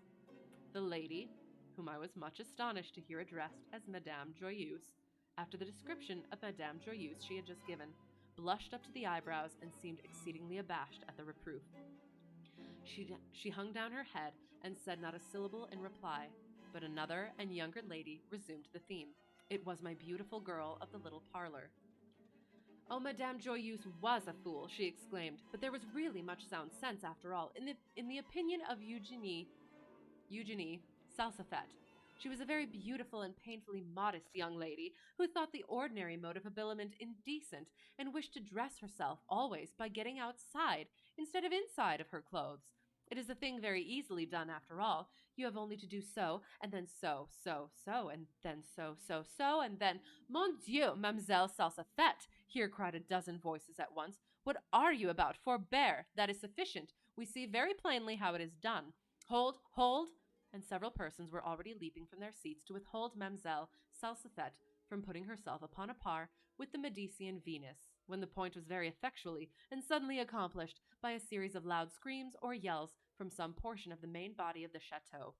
The lady, whom I was much astonished to hear addressed as Madame Joyeuse, after the description of Madame Joyeuse she had just given, blushed up to the eyebrows and seemed exceedingly abashed at the reproof. She hung down her head and said not a syllable in reply, but another and younger lady resumed the theme. It was my beautiful girl of the little parlor. Oh, Madame Joyeuse was a fool, she exclaimed, but there was really much sound sense after all, in the opinion of Eugenie Salsafette. She was a very beautiful and painfully modest young lady who thought the ordinary mode of habiliment indecent, and wished to dress herself always by getting outside instead of inside of her clothes. It is a thing very easily done after all. You have only to do so, and then so, and then so, and then... Mon Dieu, Mademoiselle Salsafette! Here cried a dozen voices at once. What are you about? Forbear! That is sufficient. We see very plainly how it is done. Hold! And several persons were already leaping from their seats to withhold Mademoiselle Salsafette from putting herself upon a par with the Medicean Venus, when the point was very effectually and suddenly accomplished by a series of loud screams or yells from some portion of the main body of the chateau.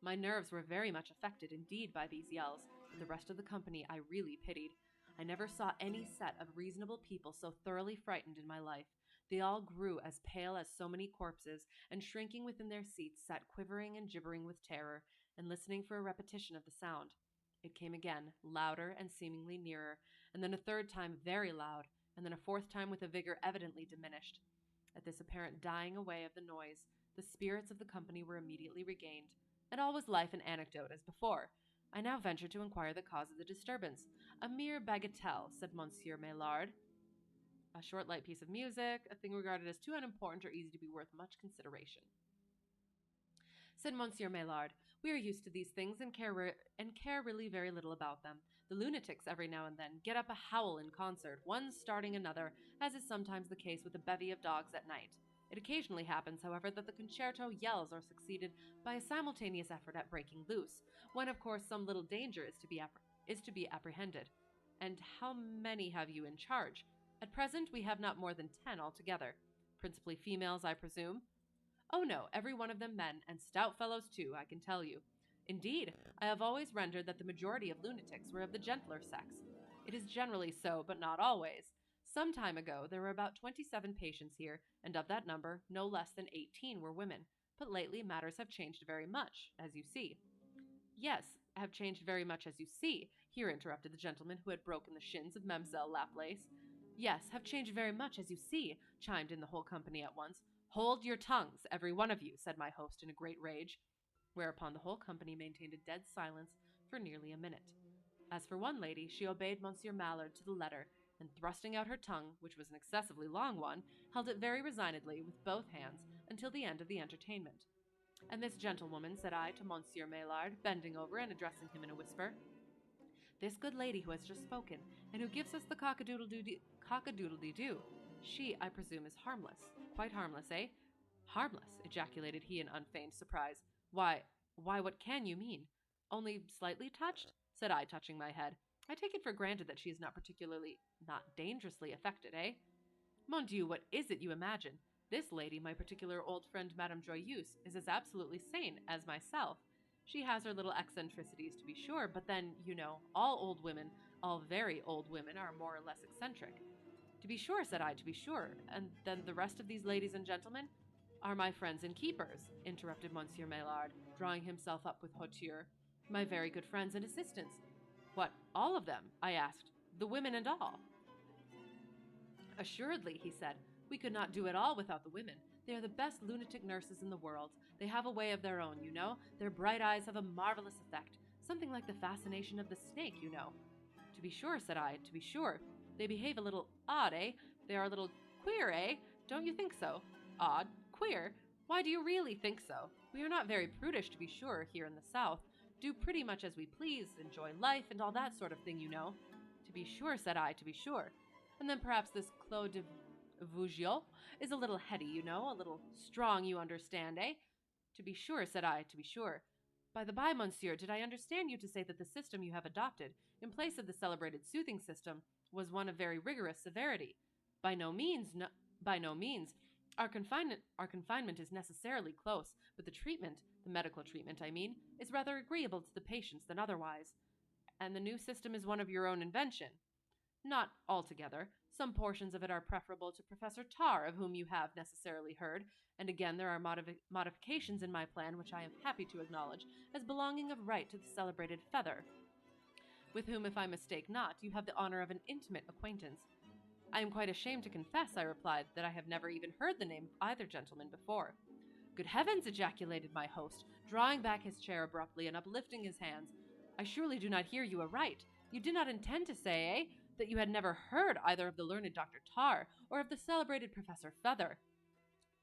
My nerves were very much affected indeed by these yells, but the rest of the company I really pitied. I never saw any set of reasonable people so thoroughly frightened in my life. They all grew as pale as so many corpses, and shrinking within their seats, sat quivering and gibbering with terror, and listening for a repetition of the sound. It came again, louder and seemingly nearer, and then a third time very loud, and then a fourth time with a vigor evidently diminished. At this apparent dying away of the noise, the spirits of the company were immediately regained, and all was life and anecdote as before. I now ventured to inquire the cause of the disturbance. A mere bagatelle, said Monsieur Maillard. A short, light piece of music, a thing regarded as too unimportant or easy to be worth much consideration, said Monsieur Maillard. We are used to these things and care really very little about them. The lunatics every now and then get up a howl in concert, one starting another, as is sometimes the case with a bevy of dogs at night. It occasionally happens, however, that the concerto yells are succeeded by a simultaneous effort at breaking loose, when of course some little danger is to be apprehended. And how many have you in charge? At present we have not more than 10 altogether. Principally females, I presume? Oh no, every one of them men, and stout fellows too, I can tell you. Indeed, I have always rendered that the majority of lunatics were of the gentler sex. It is generally so, but not always. Some time ago, there were about 27 patients here, and of that number, no less than 18 were women. But lately, matters have changed very much, as you see. Yes, have changed very much, as you see, here interrupted the gentleman who had broken the shins of Mademoiselle Laplace. Yes, have changed very much, as you see, chimed in the whole company at once. Hold your tongues, every one of you, said my host in a great rage, whereupon the whole company maintained a dead silence for nearly a minute. As for one lady, she obeyed Monsieur Maillard to the letter, and thrusting out her tongue, which was an excessively long one, held it very resignedly with both hands until the end of the entertainment. And this gentlewoman, said I to Monsieur Maillard, bending over and addressing him in a whisper, this good lady who has just spoken, and who gives us the cock-a-doodle-dee-doo, she, I presume, is harmless. Quite harmless, eh? Harmless, ejaculated he in unfeigned surprise. Why, what can you mean? Only slightly touched? Said I, touching my head. I take it for granted that she is not dangerously affected, eh? Mon Dieu, what is it you imagine? This lady, my particular old friend Madame Joyeuse, is as absolutely sane as myself. She has her little eccentricities, to be sure, but then, you know, all very old women are more or less eccentric. To be sure, said I, to be sure. And then the rest of these ladies and gentlemen are my friends and keepers, interrupted Monsieur Maillard, drawing himself up with hauteur. My very good friends and assistants. What, all of them? I asked. The women and all? Assuredly, he said. We could not do it all without the women. They are the best lunatic nurses in the world. They have a way of their own, you know. Their bright eyes have a marvelous effect. Something like the fascination of the snake, you know. To be sure, said I, to be sure. They behave a little odd, eh? They are a little queer, eh? Don't you think so? Odd? Queer? Why do you really think so? We are not very prudish, to be sure, here in the South. Do pretty much as we please, enjoy life, and all that sort of thing, you know. To be sure, said I, to be sure. And then perhaps this Claude de Vougeot is a little heady, you know, a little strong, you understand, eh? To be sure, said I, to be sure. By the by, monsieur, did I understand you to say that the system you have adopted, in place of the celebrated soothing system, was one of very rigorous severity? By no means, no, by no means. Our confinement is necessarily close, but the treatment, the medical treatment, I mean, is rather agreeable to the patients than otherwise. And the new system is one of your own invention. Not altogether. Some portions of it are preferable to Professor Tarr, of whom you have necessarily heard, and again there are modifications in my plan which I am happy to acknowledge as belonging of right to the celebrated Feather, with whom, if I mistake not, you have the honor of an intimate acquaintance. I am quite ashamed to confess, I replied, that I have never even heard the name of either gentleman before. Good heavens, ejaculated my host, drawing back his chair abruptly and uplifting his hands. I surely do not hear you aright. You did not intend to say, eh, that you had never heard either of the learned Dr. Tarr or of the celebrated Professor Feather.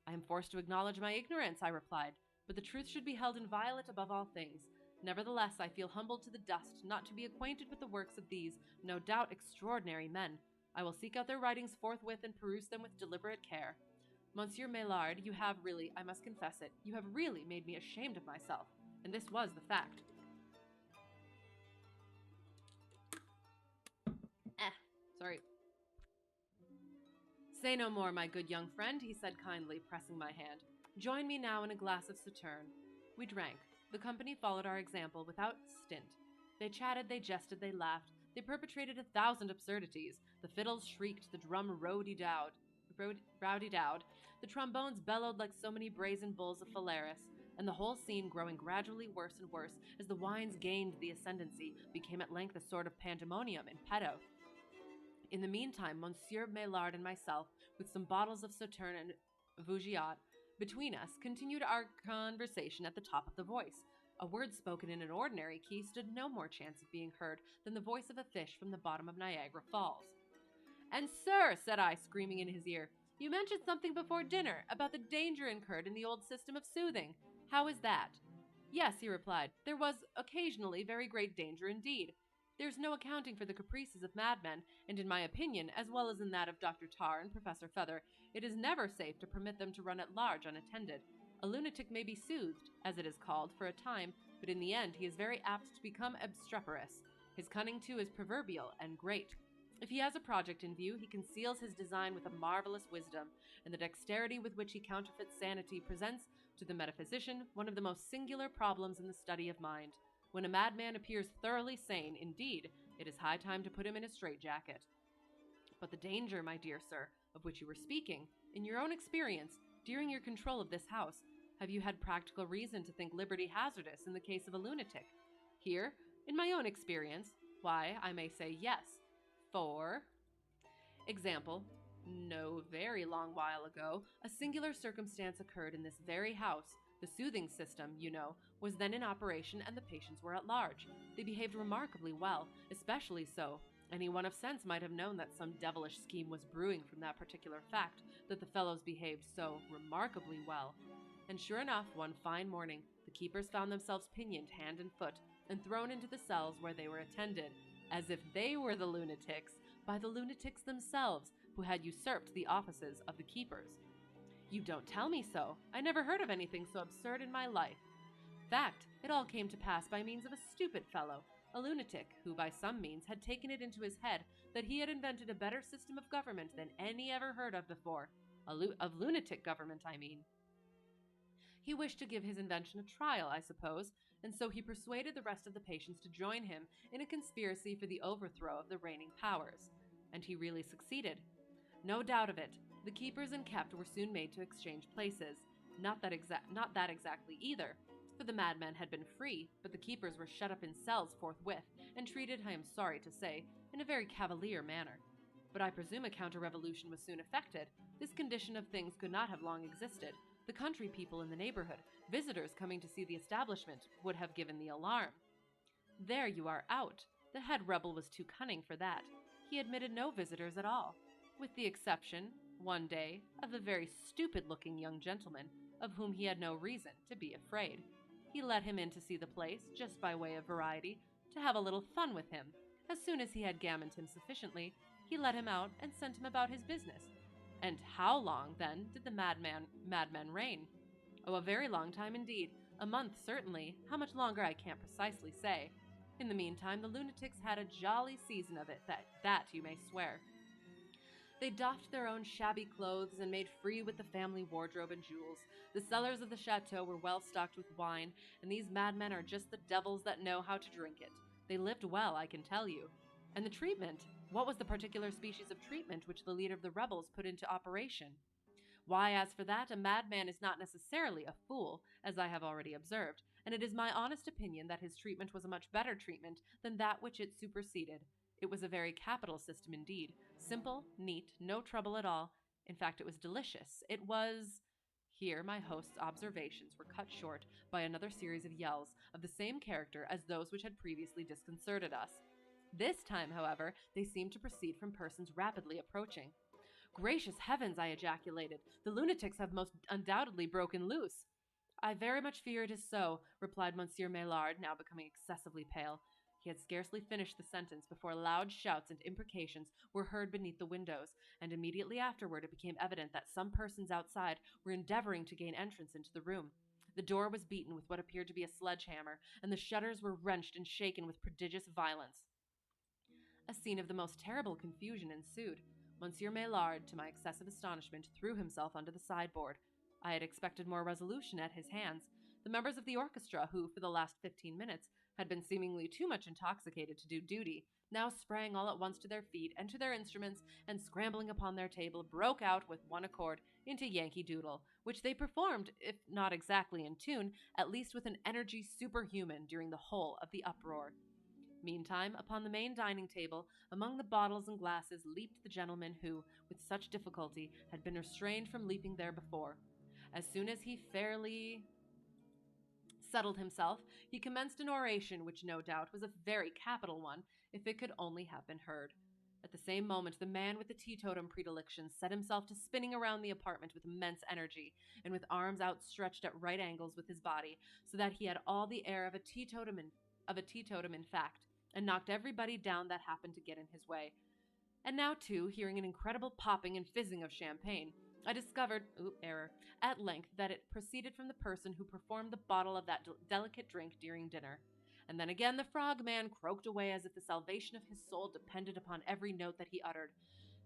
I am forced to acknowledge my ignorance, I replied, but the truth should be held inviolate above all things. Nevertheless, I feel humbled to the dust not to be acquainted with the works of these, no doubt, extraordinary men. I will seek out their writings forthwith and peruse them with deliberate care. Monsieur Maillard, you have really, I must confess it, you have really made me ashamed of myself, and this was the fact. Sorry. Say no more, my good young friend, he said kindly, pressing my hand. Join me now in a glass of Sauterne. We drank. The company followed our example without stint. They chatted, they jested, they laughed. They perpetrated 1,000 absurdities. The fiddles shrieked, the drum rowdy-dowed, the trombones bellowed like so many brazen bulls of Phalaris, and the whole scene, growing gradually worse and worse as the wines gained the ascendancy, became at length a sort of pandemonium in petto. In the meantime, Monsieur Maillard and myself, with some bottles of Sauterne and Vougeot between us, continued our conversation at the top of the voice. A word spoken in an ordinary key stood no more chance of being heard than the voice of a fish from the bottom of Niagara Falls. "And, sir," said I, screaming in his ear, "you mentioned something before dinner about the danger incurred in the old system of soothing. How is that?" "Yes," he replied, "there was occasionally very great danger indeed. There's no accounting for the caprices of madmen, and in my opinion, as well as in that of Dr. Tarr and Professor Feather, it is never safe to permit them to run at large unattended. A lunatic may be soothed, as it is called, for a time, but in the end he is very apt to become obstreperous. His cunning, too, is proverbial and great. If he has a project in view, he conceals his design with a marvelous wisdom, and the dexterity with which he counterfeits sanity presents to the metaphysician one of the most singular problems in the study of mind. When a madman appears thoroughly sane, indeed, it is high time to put him in a straitjacket. But the danger, my dear sir, of which you were speaking, in your own experience, during your control of this house, have you had practical reason to think liberty hazardous in the case of a lunatic? Here, in my own experience, why, I may say yes. For example, no very long while ago, a singular circumstance occurred in this very house. The soothing system, you know, was then in operation and the patients were at large. They behaved remarkably well, especially so. Anyone of sense might have known that some devilish scheme was brewing from that particular fact, that the fellows behaved so remarkably well. And sure enough, one fine morning, the keepers found themselves pinioned hand and foot, and thrown into the cells where they were attended, as if they were the lunatics, by the lunatics themselves, who had usurped the offices of the keepers. You don't tell me so. I never heard of anything so absurd in my life. Fact, it all came to pass by means of a stupid fellow, a lunatic, who by some means had taken it into his head that he had invented a better system of government than any ever heard of before. Of lunatic government, I mean. He wished to give his invention a trial, I suppose, and so he persuaded the rest of the patients to join him in a conspiracy for the overthrow of the reigning powers. And he really succeeded. No doubt of it. The keepers and kept were soon made to exchange places. Not that exactly either, for the madman had been free, but the keepers were shut up in cells forthwith, and treated, I am sorry to say, in a very cavalier manner. But I presume a counter-revolution was soon effected. This condition of things could not have long existed. The country people in the neighborhood, visitors coming to see the establishment, would have given the alarm. There you are out. The head rebel was too cunning for that. He admitted no visitors at all, with the exception, one day, of a very stupid-looking young gentleman, of whom he had no reason to be afraid. He let him in to see the place, just by way of variety, to have a little fun with him. As soon as he had gammoned him sufficiently, he let him out and sent him about his business. And how long, then, did the madmen reign? Oh, a very long time indeed. A month, certainly. How much longer I can't precisely say. In the meantime, the lunatics had a jolly season of it, that you may swear. They doffed their own shabby clothes and made free with the family wardrobe and jewels. The cellars of the chateau were well stocked with wine, and these madmen are just the devils that know how to drink it. They lived well, I can tell you. And the treatment? What was the particular species of treatment which the leader of the rebels put into operation? Why, as for that, a madman is not necessarily a fool, as I have already observed, and it is my honest opinion that his treatment was a much better treatment than that which it superseded. It was a very capital system indeed. Simple, neat, no trouble at all. In fact, it was delicious. It was... Here my host's observations were cut short by another series of yells of the same character as those which had previously disconcerted us. This time, however, they seemed to proceed from persons rapidly approaching. "Gracious heavens!" I ejaculated. "The lunatics have most undoubtedly broken loose." "I very much fear it is so," replied Monsieur Maillard, now becoming excessively pale. He had scarcely finished the sentence before loud shouts and imprecations were heard beneath the windows, and immediately afterward it became evident that some persons outside were endeavoring to gain entrance into the room. The door was beaten with what appeared to be a sledgehammer, and the shutters were wrenched and shaken with prodigious violence. A scene of the most terrible confusion ensued. Monsieur Maillard, to my excessive astonishment, threw himself under the sideboard. I had expected more resolution at his hands. The members of the orchestra, who, for the last 15 minutes, had been seemingly too much intoxicated to do duty, now sprang all at once to their feet and to their instruments, and scrambling upon their table, broke out with one accord into Yankee Doodle, which they performed, if not exactly in tune, at least with an energy superhuman during the whole of the uproar. Meantime, upon the main dining table, among the bottles and glasses, leaped the gentleman who, with such difficulty, had been restrained from leaping there before. As soon as he fairly settled himself, he commenced an oration which no doubt was a very capital one, if it could only have been heard. At the same moment, the man with the teetotum predilection set himself to spinning around the apartment with immense energy, and with arms outstretched at right angles with his body, so that he had all the air of a teetotum in fact, and knocked everybody down that happened to get in his way. And now, too, hearing an incredible popping and fizzing of champagne, I discovered, error, at length that it proceeded from the person who performed the bottle of that delicate drink during dinner. And then again the frogman croaked away as if the salvation of his soul depended upon every note that he uttered.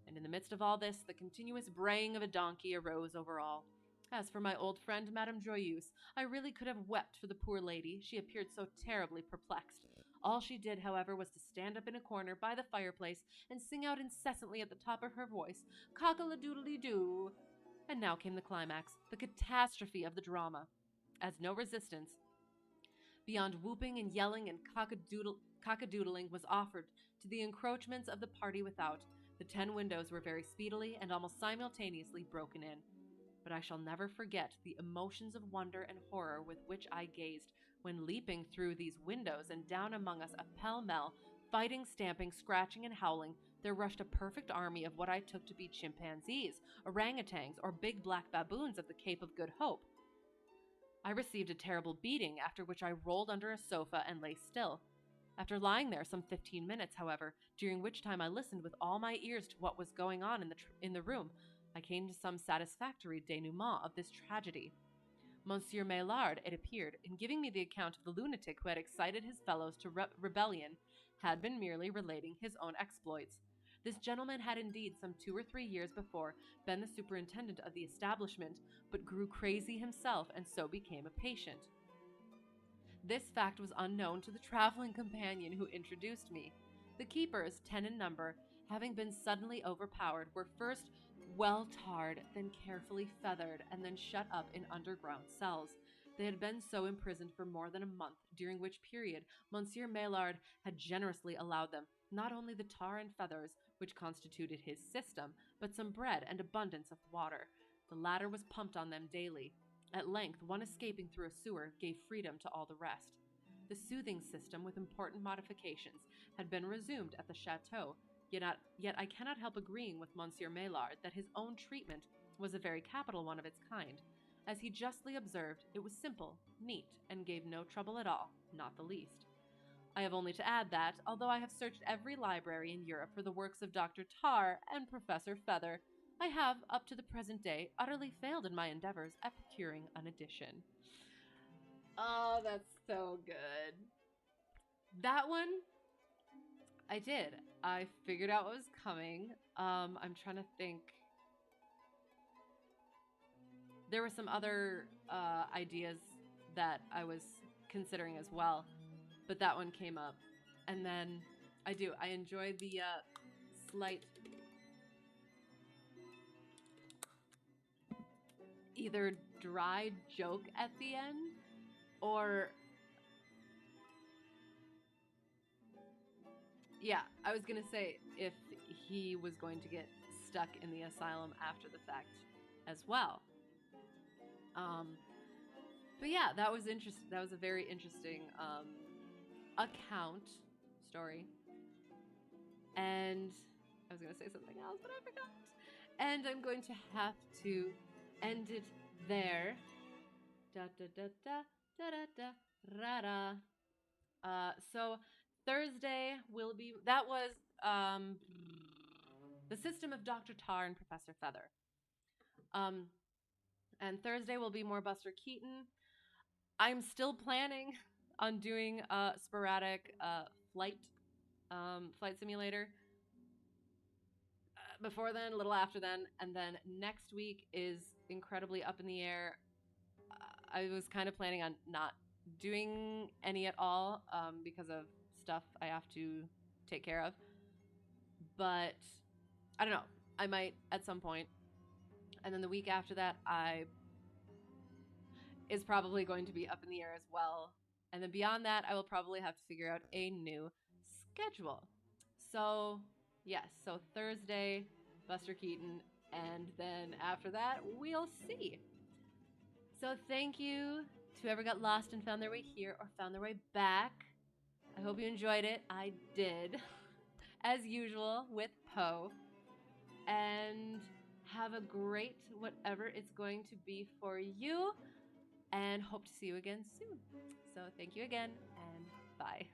And in the midst of all this, the continuous braying of a donkey arose over all. As for my old friend, Madame Joyeuse, I really could have wept for the poor lady, she appeared so terribly perplexed. All she did, however, was to stand up in a corner by the fireplace and sing out incessantly at the top of her voice, cock-a-la-doodly-doo. And now came the climax, the catastrophe of the drama. As no resistance, beyond whooping and yelling and cock-a-doodling, was offered to the encroachments of the party without, the 10 windows were very speedily and almost simultaneously broken in. But I shall never forget the emotions of wonder and horror with which I gazed when, leaping through these windows and down among us a pell-mell, fighting, stamping, scratching, and howling, there rushed a perfect army of what I took to be chimpanzees, orangutans, or big black baboons of the Cape of Good Hope. I received a terrible beating, after which I rolled under a sofa and lay still. After lying there some 15 minutes, however, during which time I listened with all my ears to what was going on in the room, I came to some satisfactory denouement of this tragedy. Monsieur Maillard, it appeared, in giving me the account of the lunatic who had excited his fellows to rebellion, had been merely relating his own exploits. This gentleman had indeed some 2 or 3 years before been the superintendent of the establishment, but grew crazy himself and so became a patient. This fact was unknown to the traveling companion who introduced me. The keepers, 10 in number, having been suddenly overpowered, were first well tarred, then carefully feathered, and then shut up in underground cells. They had been so imprisoned for more than a month, during which period Monsieur Maillard had generously allowed them not only the tar and feathers, which constituted his system, but some bread and abundance of water. The latter was pumped on them daily. At length, one escaping through a sewer gave freedom to all the rest. The soothing system, with important modifications, had been resumed at the chateau, yet I cannot help agreeing with Monsieur Maillard that his own treatment was a very capital one of its kind. As he justly observed, it was simple, neat, and gave no trouble at all, not the least. I have only to add that, although I have searched every library in Europe for the works of Dr. Tarr and Professor Feather, I have, up to the present day, utterly failed in my endeavors at procuring an edition. Oh, that's so good. That one, I did. I figured out what was coming. I'm trying to think. There were some other ideas that I was considering as well, but that one came up. And then I enjoy the slight either dry joke at the end or yeah, I was gonna say if he was going to get stuck in the asylum after the fact as well. But yeah, that was interesting. That was a very interesting account story. And I was gonna say something else, but I forgot. And I'm going to have to end it there. Da da da da da da da ra da. So Thursday will be, that was the system of Dr. Tarr and Professor Feather. And Thursday will be more Buster Keaton. I'm still planning on doing a sporadic flight simulator. Before then, a little after then, and then next week is incredibly up in the air. I was kind of planning on not doing any at all because of stuff I have to take care of. But I don't know. I might at some point. And then the week after that, I is probably going to be up in the air as well. And then beyond that, I will probably have to figure out a new schedule. So, yes, so Thursday, Buster Keaton, and then after that, we'll see. So, thank you to whoever got lost and found their way here or found their way back. I hope you enjoyed it. I did, as usual, with Poe. And have a great whatever it's going to be for you. And hope to see you again soon. So thank you again, and bye.